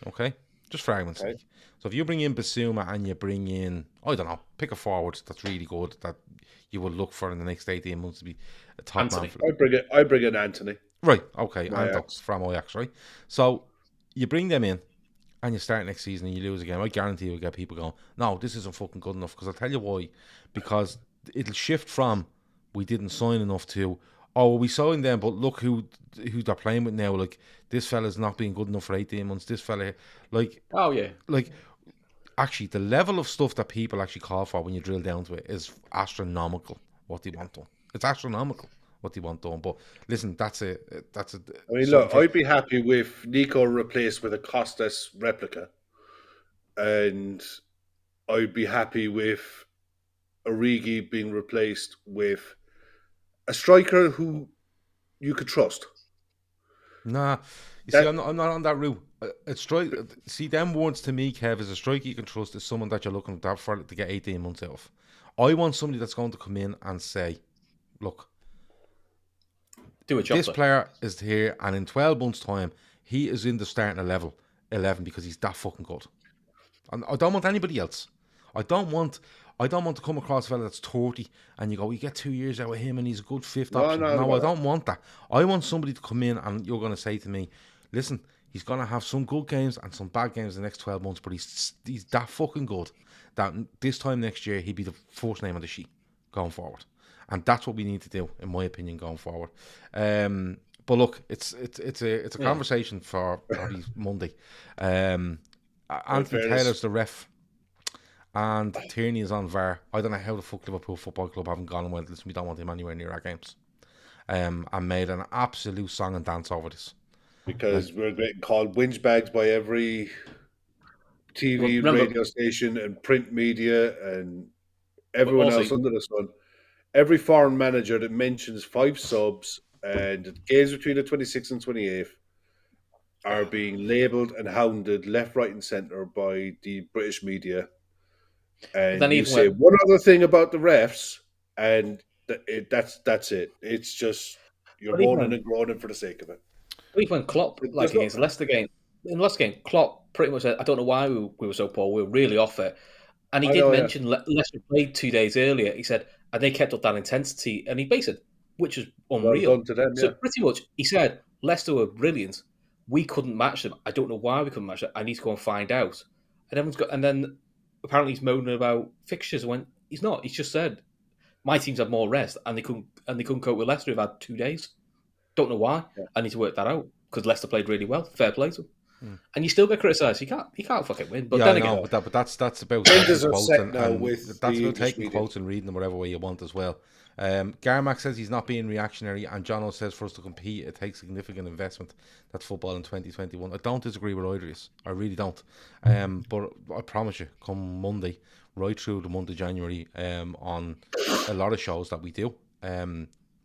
okay? Just for argument's Okay. sake. So if you bring in Basuma and you bring in, I don't know, pick a forward that's really good that you will look for in the next 18 months to be a top Anthony. man. For, I bring in Anthony. right, okay, From Anto Ajax. from Ajax, right? So you bring them in and you start next season and you lose again. I guarantee you'll get people going, no, this isn't fucking good enough. Because I'll tell you why. Because it'll shift from we didn't sign enough to, oh, we signed them, but look who they're playing with now. Like, this fella's not being good enough for 18 months. This fella, like, Oh yeah. like, actually, the level of stuff that people actually call for when you drill down to it is astronomical. What they want done, it's astronomical what they want done. But listen, that's a. I mean, look, I'd be happy with Nico replaced with a Costas replica, and I'd be happy with Origi being replaced with a striker who you could trust. Nah, you see, I'm not on that route. See, them words to me, Kev, is a striker you can trust is someone that you're looking for to get 18 months out of. I want somebody that's going to come in and say, look, Do a job. this player is here, and in 12 months' time, he is in the starting 11 because he's that fucking good. And I don't want anybody else. I don't want to come across a fella that's 30 and you go, you get 2 years out of him and he's a good fifth option. No, I don't want that. I want somebody to come in and you're going to say to me, listen, he's going to have some good games and some bad games in the next 12 months, but he's that fucking good that this time next year he'd be the first name on the sheet going forward. And that's what we need to do, in my opinion, going forward. But look, it's a conversation for probably Monday. Anthony Taylor's the ref, and Tierney is on VAR. I don't know how the fuck Liverpool Football Club haven't gone and went, listen, we don't want him anywhere near our games. And made an absolute song and dance over this. Because we're getting called whinge bags by every TV, radio station, and print media, and everyone else under the sun. Every foreign manager that mentions 5 subs and the games between the 26th and 28th are being labelled and hounded left, right, and centre by the British media. And then you say one other thing about the refs, and that's it. It's just you're moaning and groaning for the sake of it. Even when Klopp, like against the Leicester game, in the last game, Klopp pretty much said, I don't know why we were so poor. We were really off it. And he did mention Leicester played 2 days earlier. He said, and they kept up that intensity. And he basically, which is unreal. Well done to them, so pretty much, he said, Leicester were brilliant. We couldn't match them. I don't know why we couldn't match them. I need to go and find out. And then apparently he's moaning about fixtures. When he's not. He's just said, my teams had more rest, and they couldn't cope with Leicester who've had 2 days. Don't know why. Yeah. I need to work that out because Leicester played really well. Fair play to them. And you still get criticised. You can't fucking win. But then again, but that's about taking quotes taking quotes and reading them whatever way you want as well. Garmack says he's not being reactionary, and Jono says for us to compete, it takes significant investment. That's football in 2021. I don't disagree with either of you. I really don't. But I promise you, come Monday, right through the month of January, on a lot of shows that we do,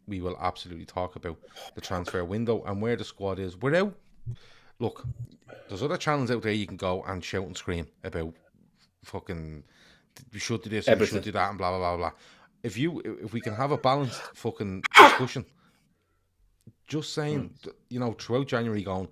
we will absolutely talk about the transfer window and where the squad is. Look, there's other channels out there you can go and shout and scream about fucking we should do this, we should do that, and blah blah blah blah. If we can have a balanced fucking discussion, just saying, throughout January, going,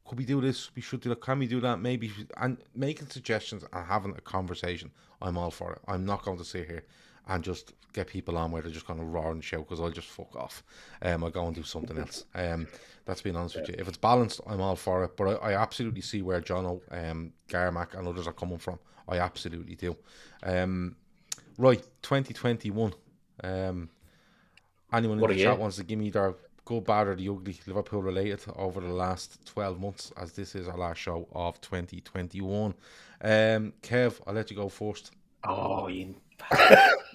could we do this? We should do that. Can we do that? Maybe, and making suggestions and having a conversation. I'm all for it. I'm not going to sit here and just get people on where they're just going to roar and shout because I'll just fuck off. I'll go and do something else. That's being honest with you. If it's balanced, I'm all for it. But I absolutely see where Jono, Garmack and others are coming from. I absolutely do. Right, 2021. Anyone in the chat wants to give me their good, bad or the ugly Liverpool related over the last 12 months, as this is our last show of 2021. Kev, I'll let you go first. Oh, you...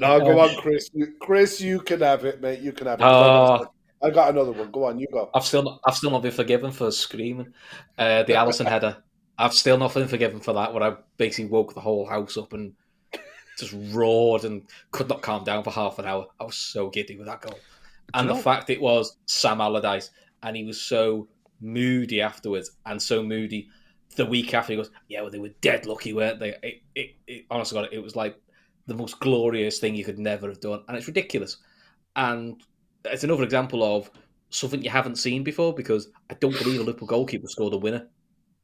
No, go on, Chris. Chris, you can have it, mate. You can have it. I got another one. Go on, you go. I've still not been forgiven for screaming. The Alisson header. I've still not been forgiven for that, where I basically woke the whole house up and just roared and could not calm down for half an hour. I was so giddy with that goal. And the fact it was Sam Allardyce, and he was so moody afterwards, and so moody the week after. He goes, yeah, well, they were dead lucky, weren't they? It honestly, God, it was like the most glorious thing you could never have done. And it's ridiculous. And it's another example of something you haven't seen before, because I don't believe a Liverpool goalkeeper scored a winner,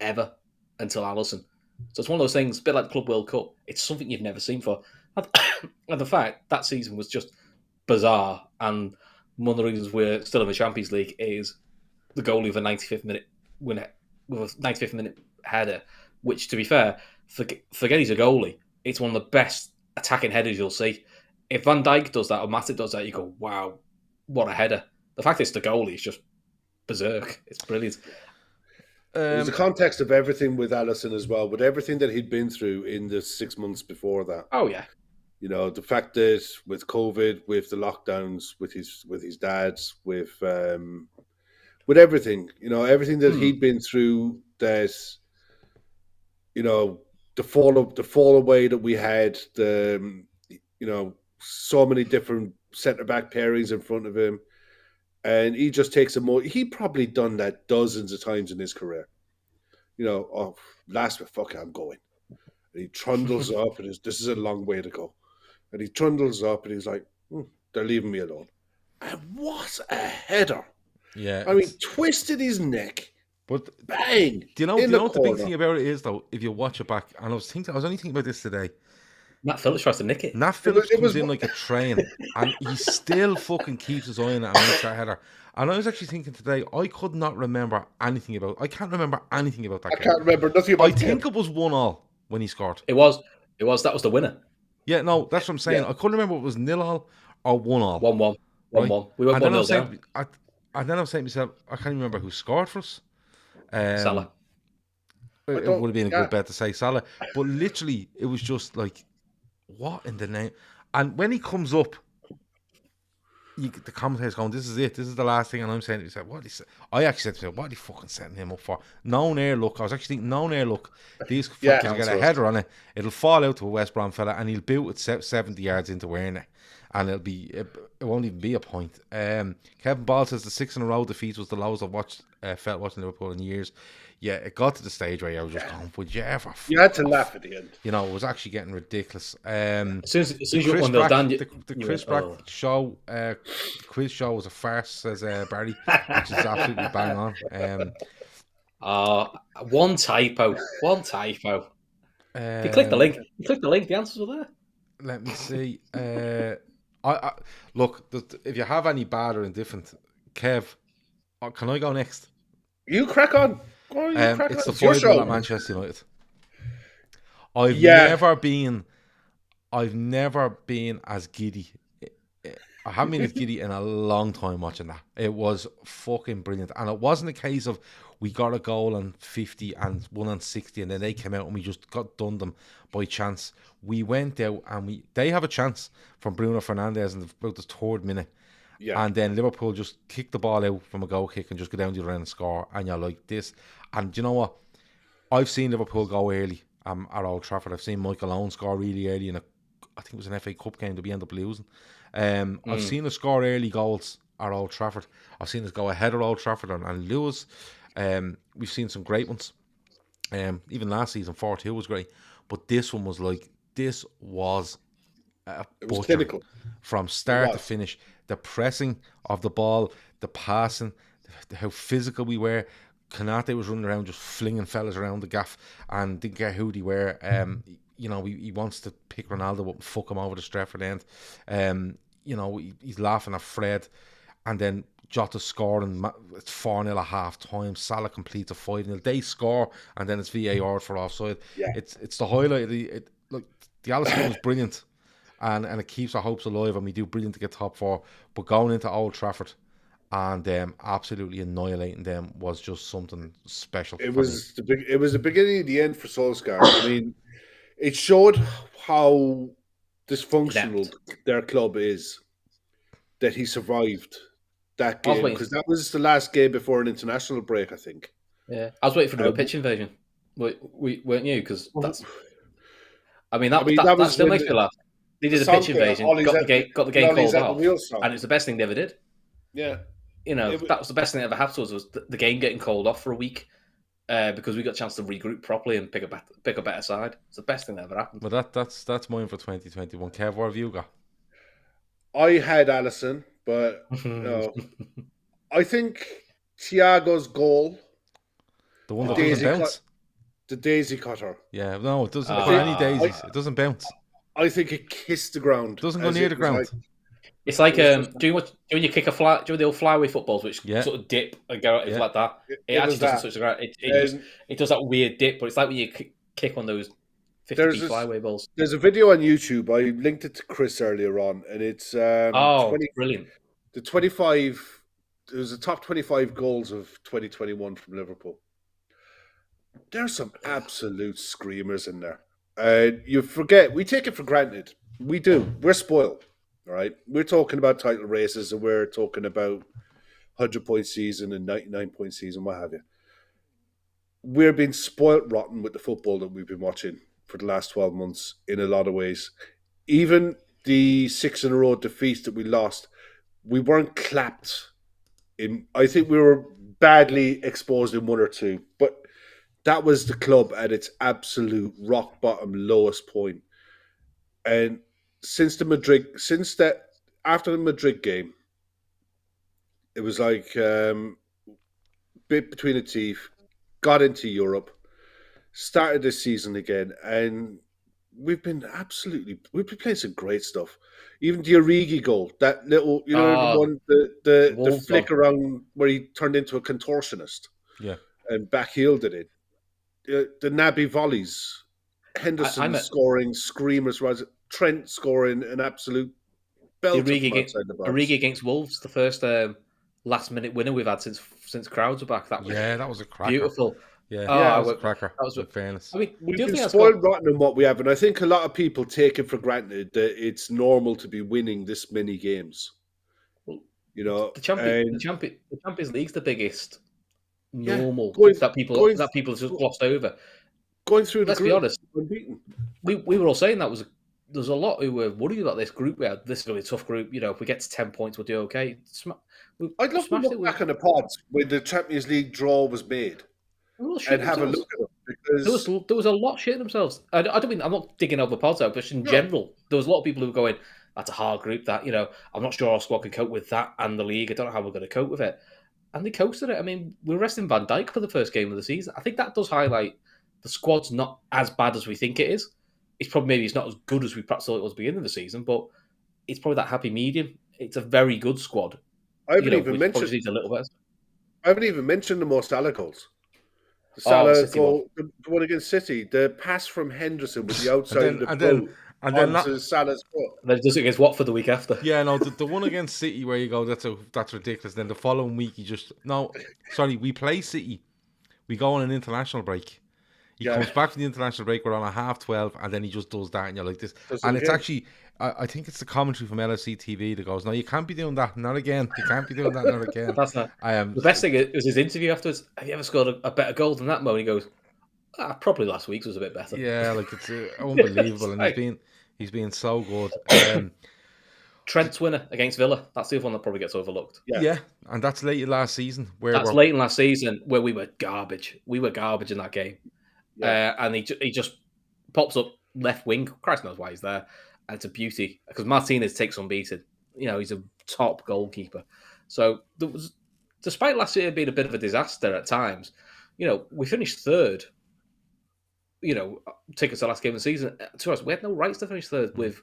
ever. until Alisson. So it's one of those things, a bit like the Club World Cup. It's something you've never seen before. And the fact that season was just bizarre. And one of the reasons we're still in the Champions League is the goalie with a 95th minute winner, with a 95th minute header, which, to be fair, forget he's a goalie. It's one of the best attacking headers you'll see. If Van Dijk does that or Matip does that, you go, wow, what a header. The fact it's the goalie is just berserk. It's brilliant. There's the context of everything with Alisson as well, with everything that he'd been through in the 6 months before that. Oh, yeah. You know, the fact that with COVID, with the lockdowns, with his dads, with everything, you know, everything that he'd been through, that, you know, the fall away that we had, the, you know, so many different centre back pairings in front of him, and he just takes a more. He probably done that dozens of times in his career. You know, oh, last week, fuck it, I'm going. And he trundles up, and this is a long way to go. And he trundles up, and he's like, they're leaving me alone. And what a header! Yeah, I mean, twisted his neck. But bang! Do you know what the big thing about it is, though? If you watch it back, and I was only thinking about this today. Nat Phillips tries to nick it. Nat Phillips comes in like a train, and he still fucking keeps his eye on it and makes that header. And I was actually thinking today, I could not remember anything about. I can't remember anything about that. I can't remember nothing about. I think it was 1-1 when he scored. It was. That was the winner. Yeah, no, that's what I'm saying. Yeah. I couldn't remember if it was 0-0 or 1-1. 1-1. 1-1. We went 1-0 down. And then I was saying to myself, I can't even remember who scored for us. Salah. It would have been a good bet to say Salah. But literally, it was just like, what in the name? And when he comes up, the commentator's going, this is it. This is the last thing. And I'm saying to myself, I actually said to myself, what are they fucking setting him up for? No near look. I was actually thinking, no near look. These fuckers get a header on it. It'll fall out to a West Brom fella, and he'll boot it 70 yards into wearing it. And it won't even be a point. Kevin Ball says the 6 in a row defeats was the lowest I've felt watching Liverpool in years. Yeah, it got to the stage where I was just going, would you ever? You had to laugh at the end. You know, it was actually getting ridiculous. As soon as you got 1-0 down, the Chris Brack show, quiz show was a farce, says Barry, which is absolutely bang on. One typo. If you click the link, the answers were there. Let me see. I look, if you have any bad or indifferent, Kev, can I go next? You crack on. It's the final at Manchester United. I've never been as giddy. I haven't been as giddy in a long time watching that. It was fucking brilliant. And it wasn't a case of we got a goal on 50 and one on 60 and then they came out and we just done them by chance. We went out and they have a chance from Bruno Fernandes in about the 3rd minute. Yeah. And then Liverpool just kick the ball out from a goal kick and just go down the other end and score. And you're like this. And do you know what? I've seen Liverpool go early at Old Trafford. I've seen Michael Owen score really early in I think it was an FA Cup game that we ended up losing. I've seen us score early goals at Old Trafford. I've seen us go ahead at Old Trafford and lose. We've seen some great ones. Even last season, 4-2 was great. But this one was like, this was a butcher clinical from start to finish. The pressing of the ball, the passing, how physical we were. Konate was running around just flinging fellas around the gaff and didn't care who they were. You know, he wants to pick Ronaldo up and fuck him over the Stretford end. You know, he's laughing at Fred. And then Jota's scoring. It's 4-0 at half time. Salah completes a 5-0. They score and then it's VAR for offside. Yeah. It's the highlight of the Alisson was brilliant. And it keeps our hopes alive, and we do brilliant to get top 4. But going into Old Trafford and absolutely annihilating them was just something special. It was the beginning and the end for Solskjaer. I mean, it showed how dysfunctional their club is. That he survived that game because that was the last game before an international break, I think. Yeah, I was waiting for the pitch invasion. Weren't you? Because that's. I mean, that still makes me laugh. They did a pitch invasion, got the game called off, and it's the best thing they ever did. Yeah. You know, that was the best thing that ever happened to us, was the game getting called off for a week because we got a chance to regroup properly and pick a better side. It's the best thing that ever happened. But that's mine for 2021. Kev, what have you got? I had Alisson, but no. I think Thiago's goal, the one that doesn't bounce. the daisy cutter. Yeah, no, it doesn't Oh, put any yeah. daisies. It doesn't bounce. I think it kissed the ground. It doesn't go as near it the was ground. It's like It was just- do you when you kick a fly? Do you know the old flyaway footballs which Yeah. sort of dip and go? It's Yeah. like that. It it actually was doesn't that. touch the ground. It And does that weird dip, but it's like when you kick on those 50 There's feet this- flyaway balls. there's a video on YouTube. I linked it to Chris earlier on, and it's Oh, brilliant! the 25. There's the top 25 goals of 2021 from Liverpool. There's some absolute screamers in there. You forget, we take it for granted. We do. We're spoiled, all right? We're talking about title races and we're talking about 100-point season and 99-point season, what have you. We're being spoiled rotten with the football that we've been watching for the last 12 months in a lot of ways. Even the 6 in a row defeats that we lost, we weren't clapped. I think we were badly exposed in one or two, but that was the club at its absolute rock bottom lowest point. And after the Madrid game, it was like bit between the teeth, got into Europe, started this season again, and we've been playing some great stuff. Even the Origi goal, that little, the one, the flick around where he turned into a contortionist, and backheeled it in. The Naby volleys, Henderson scoring screamers, Trent scoring an absolute belter from outside the box. Origi against Wolves, the first last-minute winner we've had since crowds were back. That was a cracker. Beautiful. Yeah, that was a cracker. That was in fairness. I mean, we've been spoiled rotten in what we have, and I think a lot of people take it for granted that it's normal to be winning this many games. Well, the Champions League's the biggest normal that people just glossed over. Going through the Let's be honest, we were all saying there's a lot who were worried about this group we had. This is going to be a tough group. If we get to 10 points, we'll do okay. I'd love to look back on the pods when the Champions League draw was made and have a look at them. Because there was a lot shitting themselves. I don't mean, I'm not digging over pods out, but in general, there was a lot of people who were going, that's a hard group, that, I'm not sure our squad can cope with that and the league. I don't know how we're going to cope with it. And they coasted it. I mean, we're resting Van Dijk for the first game of the season. I think that does highlight the squad's not as bad as we think it is. Maybe it's not as good as we perhaps thought it was at the beginning of the season, but it's probably that happy medium. It's a very good squad. I haven't even mentioned the Mo Salah goals. The Salah goal, the one against City, the pass from Henderson with the outside of the boot onto Salah's foot. And then he does it against Watford the week after. Yeah, no, the one against City where you go, that's ridiculous. Then the following week, we play City. We go on an international break. He comes back from the international break, we're on a 12:30, and then he just does that, and you're like this. And it's actually, I think it's the commentary from LFC TV that goes, no, you can't be doing that, not again. You can't be doing that, not again. That's not. The best thing was his interview afterwards. Have you ever scored a better goal than that, Mo? And he goes, probably last week's was a bit better. Yeah, it's unbelievable, and he's been so good. Trent's winner against Villa. That's the other one that probably gets overlooked. Yeah, and that's late last season. Late in last season where we were garbage. We were garbage in that game. Yeah. And he just pops up left wing. Christ knows why he's there. And it's a beauty because Martinez takes some beating. He's a top goalkeeper. So despite last year being a bit of a disaster at times, we finished third. Take us to the last game of the season. To us, we had no rights to finish third with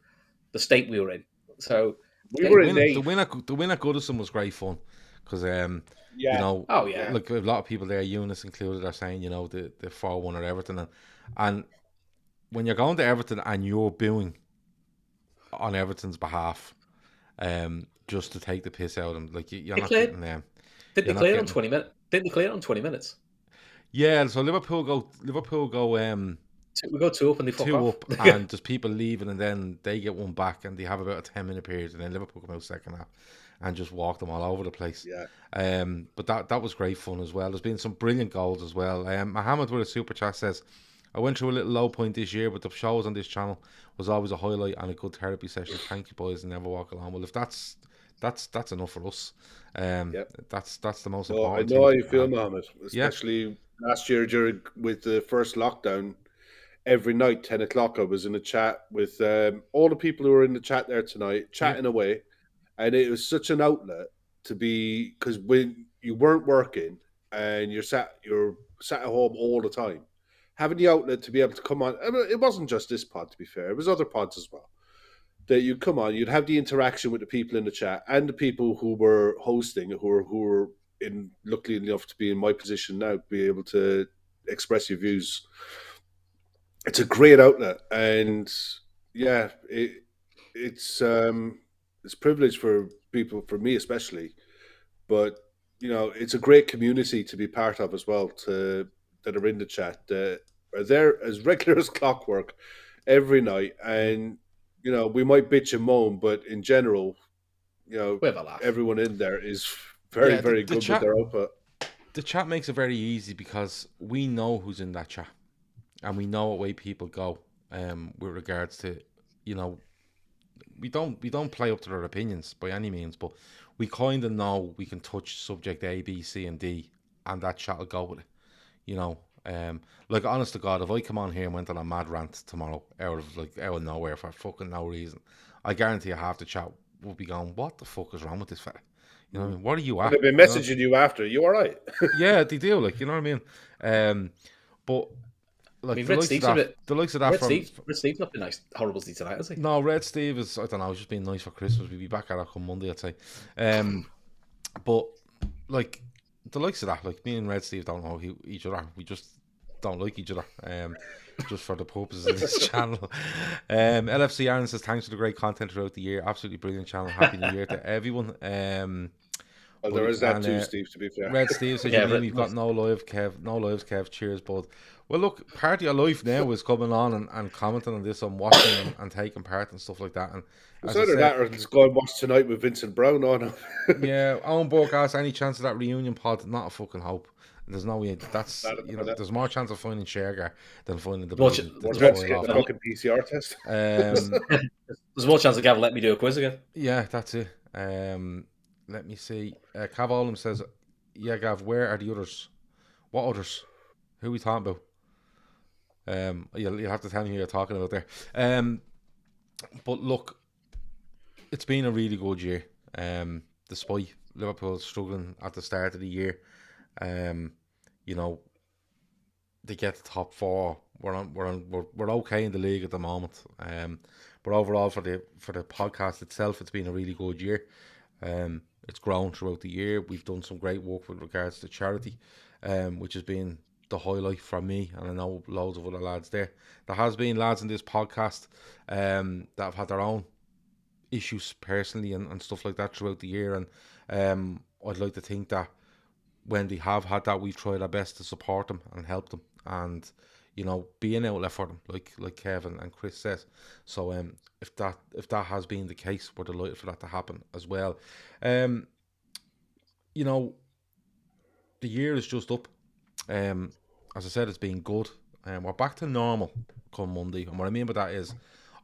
the state we were in. So we were in the win at Goodison was great fun because like a lot of people there, Eunice included, are saying the 4-1 at Everton, and when you're going to Everton and you're booing on Everton's behalf, just to take the piss out of them, like you're not getting them. Didn't they clear it on 20 minutes? Didn't they clear it on 20 minutes? Yeah, so Liverpool go. We go 2 up and they fuck 2 off. up, and there's people leaving, and then they get one back, and they have about a 10-minute period, and then Liverpool come out second half and just walk them all over the place. Yeah. But that was great fun as well. There's been some brilliant goals as well. Mohammed with a super chat says, I went through a little low point this year, but the shows on this channel was always a highlight and a good therapy session. Thank you, boys, and never walk alone. Well, if that's enough for us. That's the most important. I know how you feel, Mohammed, especially last year with the first lockdown. Every night, 10 o'clock, I was in a chat with all the people who were in the chat there tonight, chatting away. And it was such an outlet to be, because when you weren't working and you're sat at home all the time, having the outlet to be able to come on. I mean, it wasn't just this pod, to be fair. It was other pods as well. That you'd come on, you'd have the interaction with the people in the chat and the people who were hosting, who were luckily enough to be in my position now, be able to express your views. It's a great outlet, and yeah, it's a privilege for people, for me especially, but it's a great community to be part of as well. That are in the chat, that are there as regular as clockwork every night, and we might bitch and moan, but in general, We have a laugh. everyone in there is very, very good with their output. The chat makes it very easy because we know who's in that chat, and we know what way people go. With regards to, we don't play up to their opinions by any means, but we kind of know we can touch subject A, B, C, and D, and that chat will go with it. Like, honest to God, if I come on here and went on a mad rant tomorrow out of nowhere for fucking no reason, I guarantee you half the chat will be going, "What the fuck is wrong with this fella? You know what I mean? What are you at?" They've been messaging you after. You all right? Yeah, they do. Like, you know what I mean? But like, the likes of that Red Steve's not been nice, horrible tonight, has he? No, Red Steve is, I don't know, just being nice for Christmas. We'll be back at it on Monday, I'd say. But like, the likes of that, like, me and Red Steve don't know each other. We just don't like each other. Just for the purposes of this channel. LFC Aaron says, thanks for the great content throughout the year. Absolutely brilliant channel. Happy New Year to everyone. Well, there is that too, Steve, to be fair. Red Steve says, we've got no lives, Kev. Cheers, bud. Well, look, part of your life now is coming on and commenting on this, and watching and taking part and stuff like that. And it's either that or it's going to watch tonight with Vincent Brown on him. Yeah, Owen Burke asks, any chance of that reunion pod? Not a fucking hope. There's no way. That's there's more chance of finding Shergar than finding the fucking PCR test. There's more chance of Gav let me do a quiz again. Yeah, that's it. Let me see. Cav Olam says, yeah, Gav, where are the others? What others? Who are we talking about? You'll have to tell me who you're talking about there. But look, it's been a really good year. Despite Liverpool struggling at the start of the year, they get the top four. We're okay in the league at the moment. But overall, for the podcast itself, it's been a really good year. It's grown throughout the year. We've done some great work with regards to charity, which has been the highlight for me, and I know loads of other lads there. There has been lads in this podcast that have had their own issues personally and stuff like that throughout the year, and I'd like to think that when they have had that, we've tried our best to support them and help them, and be an outlet for them, like Kevin and Chris says. So if that has been the case, we're delighted for that to happen as well. The year is just up. As I said, it's been good. We're back to normal come Monday, and what I mean by that is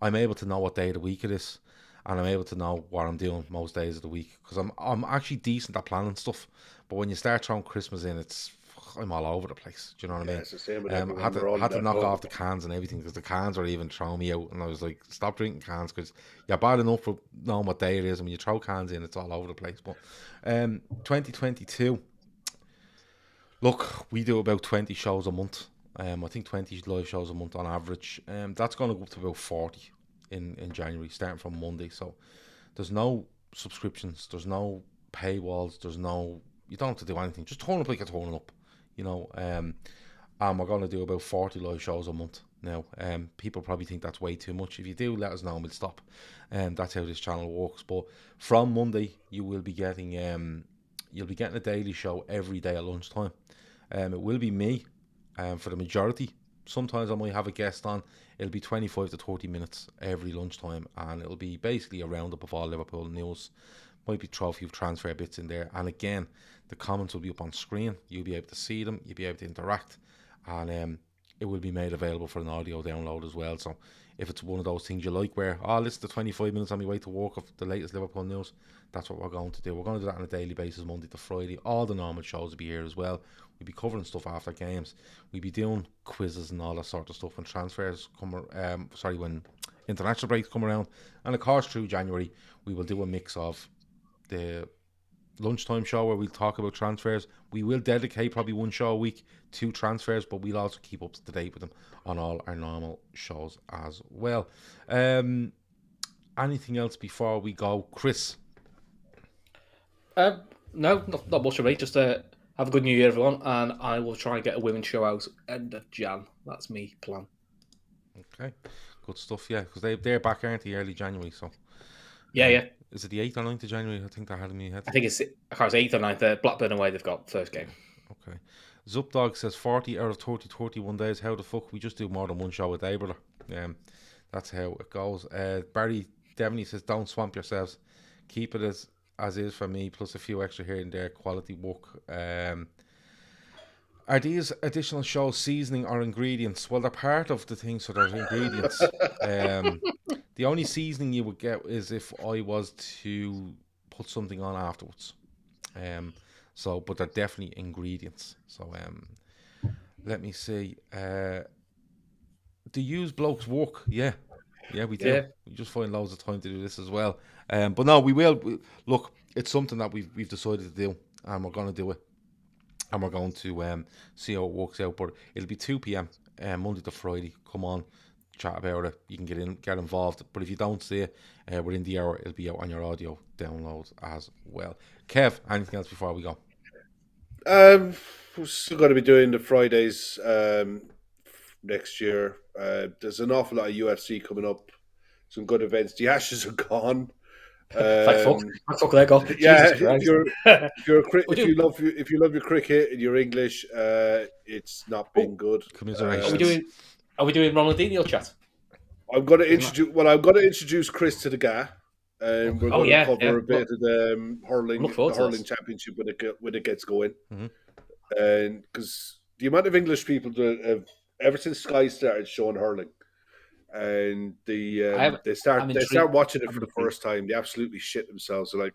I'm able to know what day of the week it is, and I'm able to know what I'm doing most days of the week, because I'm actually decent at planning stuff. But when you start throwing Christmas in, I'm all over the place. Do you know what I mean? It's the same with I had to knock off the cans and everything, because the cans were even throwing me out, and I was like, stop drinking cans, because you're bad enough for knowing what day it is, and when you throw cans in, it's all over the place. But 2022, look, we do about 20 shows a month. I think 20 live shows a month on average. That's going to go up to about 40 in January, starting from Monday. So there's no subscriptions, there's no paywalls, you don't have to do anything. Just turn up like you're turning up, and we're going to do about 40 live shows a month now. People probably think that's way too much. If you do, let us know and we'll stop. That's how this channel works. But from Monday, you will be getting a daily show every day at lunchtime. It will be me for the majority. Sometimes I might have a guest on. It'll be 25 to 30 minutes every lunchtime, and it'll be basically a roundup of all Liverpool news. Might be trophy of transfer bits in there, and again, the comments will be up on screen. You'll be able to see them, you'll be able to interact, and it will be made available for an audio download as well. So if it's one of those things you like, where listen to 25 minutes on my way to work of the latest Liverpool news, that's what we're going to do. We're going to do that on a daily basis, Monday to Friday. All the normal shows will be here as well. We'll be covering stuff after games. We'll be doing quizzes and all that sort of stuff when transfers come, when international breaks come around. And of course, through January, we will do a mix of the lunchtime show where we'll talk about transfers. We will dedicate probably one show a week to transfers, but we'll also keep up to date with them on all our normal shows as well. Anything else before we go, Chris? No, not much of me. Just have a good New Year, everyone, and I will try and get a women's show out end of Jan. That's me plan. Okay, good stuff. Yeah, because they're back, aren't they, early January? So Yeah. Is it the 8th or 9th of January? I think they had in my head. I think it's 8th or 9th. Blackburn away, they've got first game. Okay. Zupdog says 40 out of 30, 31 days. How the fuck? We just do more than one show a day, brother. That's how it goes. Barry Devaney says, don't swamp yourselves. Keep it as is for me, plus a few extra here and there. Quality work. Are these additional shows seasoning or ingredients? Well, they're part of the thing, so there's ingredients. The only seasoning you would get is if I was to put something on afterwards. But they're definitely ingredients. So, let me see. Do use blokes work? Yeah, we do. Yeah. We just find loads of time to do this as well. But no, we will. Look, it's something that we've decided to do, and we're going to do it. And we're going to see how it works out. But it'll be 2 p.m. Monday to Friday. Come on, chat about it. You can get involved. But if you don't see it within the hour, it'll be out on your audio downloads as well. Kev, anything else before we go? We're still going to be doing the Fridays next year. There's an awful lot of UFC coming up. Some good events. The Ashes are gone. Thank fuck they're gone. Yeah, Jesus if you love your cricket and your English, it's not been good. Commiserations. Are we doing Ronaldinho chat? I'm going to introduce Chris to the guy. We're going to cover a bit of the hurling championship when it gets going. Mm-hmm. And because the amount of English people that have, ever since Sky started showing hurling, and they start watching it for the first time, they absolutely shit themselves. They're like,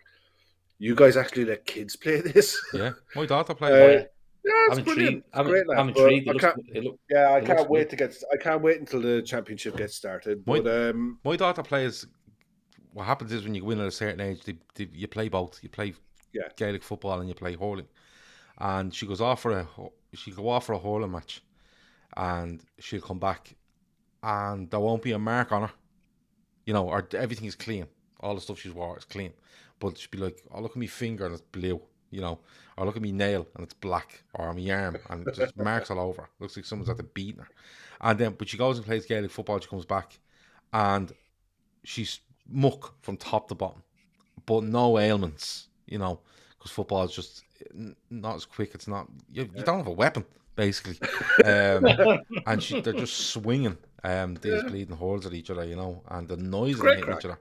"You guys actually let kids play this?" Yeah, my daughter plays. Yeah, it's brilliant. I'm intrigued. I can't wait until the championship gets started. My daughter plays. What happens is when you win at a certain age, you play both. You play Gaelic football and you play hurling. And she goes off for a hurling match, and she'll come back, and there won't be a mark on her, or everything is clean. All the stuff she's wore is clean, but she'll be like, "Oh, look at me finger and it's blue," or look at me nail and it's black, or my arm and there's marks all over. Looks like someone's at the beating her. But she goes and plays Gaelic football. She comes back, and she's muck from top to bottom, but no ailments, because football is just not as quick. It's not you don't have a weapon basically, and they're just swinging these bleeding holes at each other, and the noise they make each other.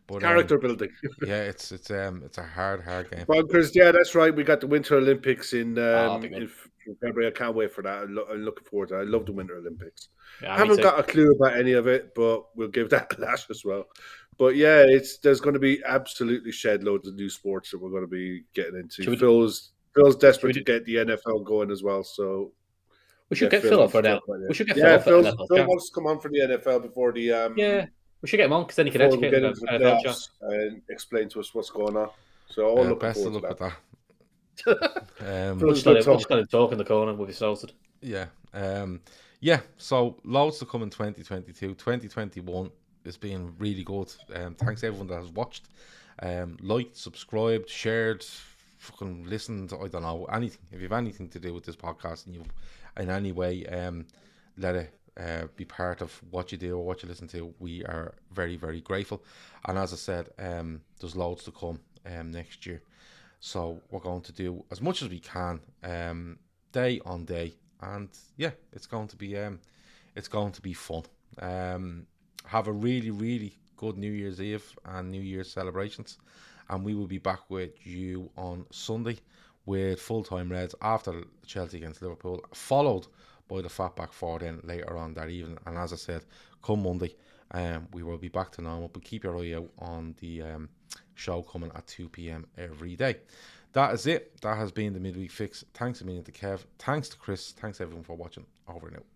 But character building. Yeah, it's a hard game. Bonkers. Yeah, that's right. We got the Winter Olympics in February. I can't wait for that. I'm looking forward to it. I love the Winter Olympics. Yeah, I haven't got a clue about any of it, but we'll give that a lash as well. But yeah, there's going to be absolutely shed loads of new sports that we're going to be getting into. Phil's desperate to get the NFL going as well, so we should get Phil for that. We should get Phil wants to come on for the NFL before the we should get him on because then he can educate us and explain to us what's going on. So all best of luck with that. We'll just let him talk in the corner with his salted. Yeah. So loads to come in 2022. 2021 is being really good. Thanks to everyone that has watched, liked, subscribed, shared, fucking listened. I don't know, anything. If you have anything to do with this podcast and you in any way let it be part of what you do or what you listen to, we are very, very grateful. And as I said, there's loads to come next year, so we're going to do as much as we can day on day, and it's going to be fun. Have a really, really good New Year's Eve and New Year's celebrations, and we will be back with you on Sunday with full-time Reds after Chelsea against Liverpool, followed by the Fatback 4 then later on that evening. And as I said, come Monday, we will be back to normal, but keep your eye out on the show coming at 2 p.m. every day. That is it. That has been the Midweek Fix. Thanks a million to Kev. Thanks to Chris. Thanks everyone for watching. Over and out.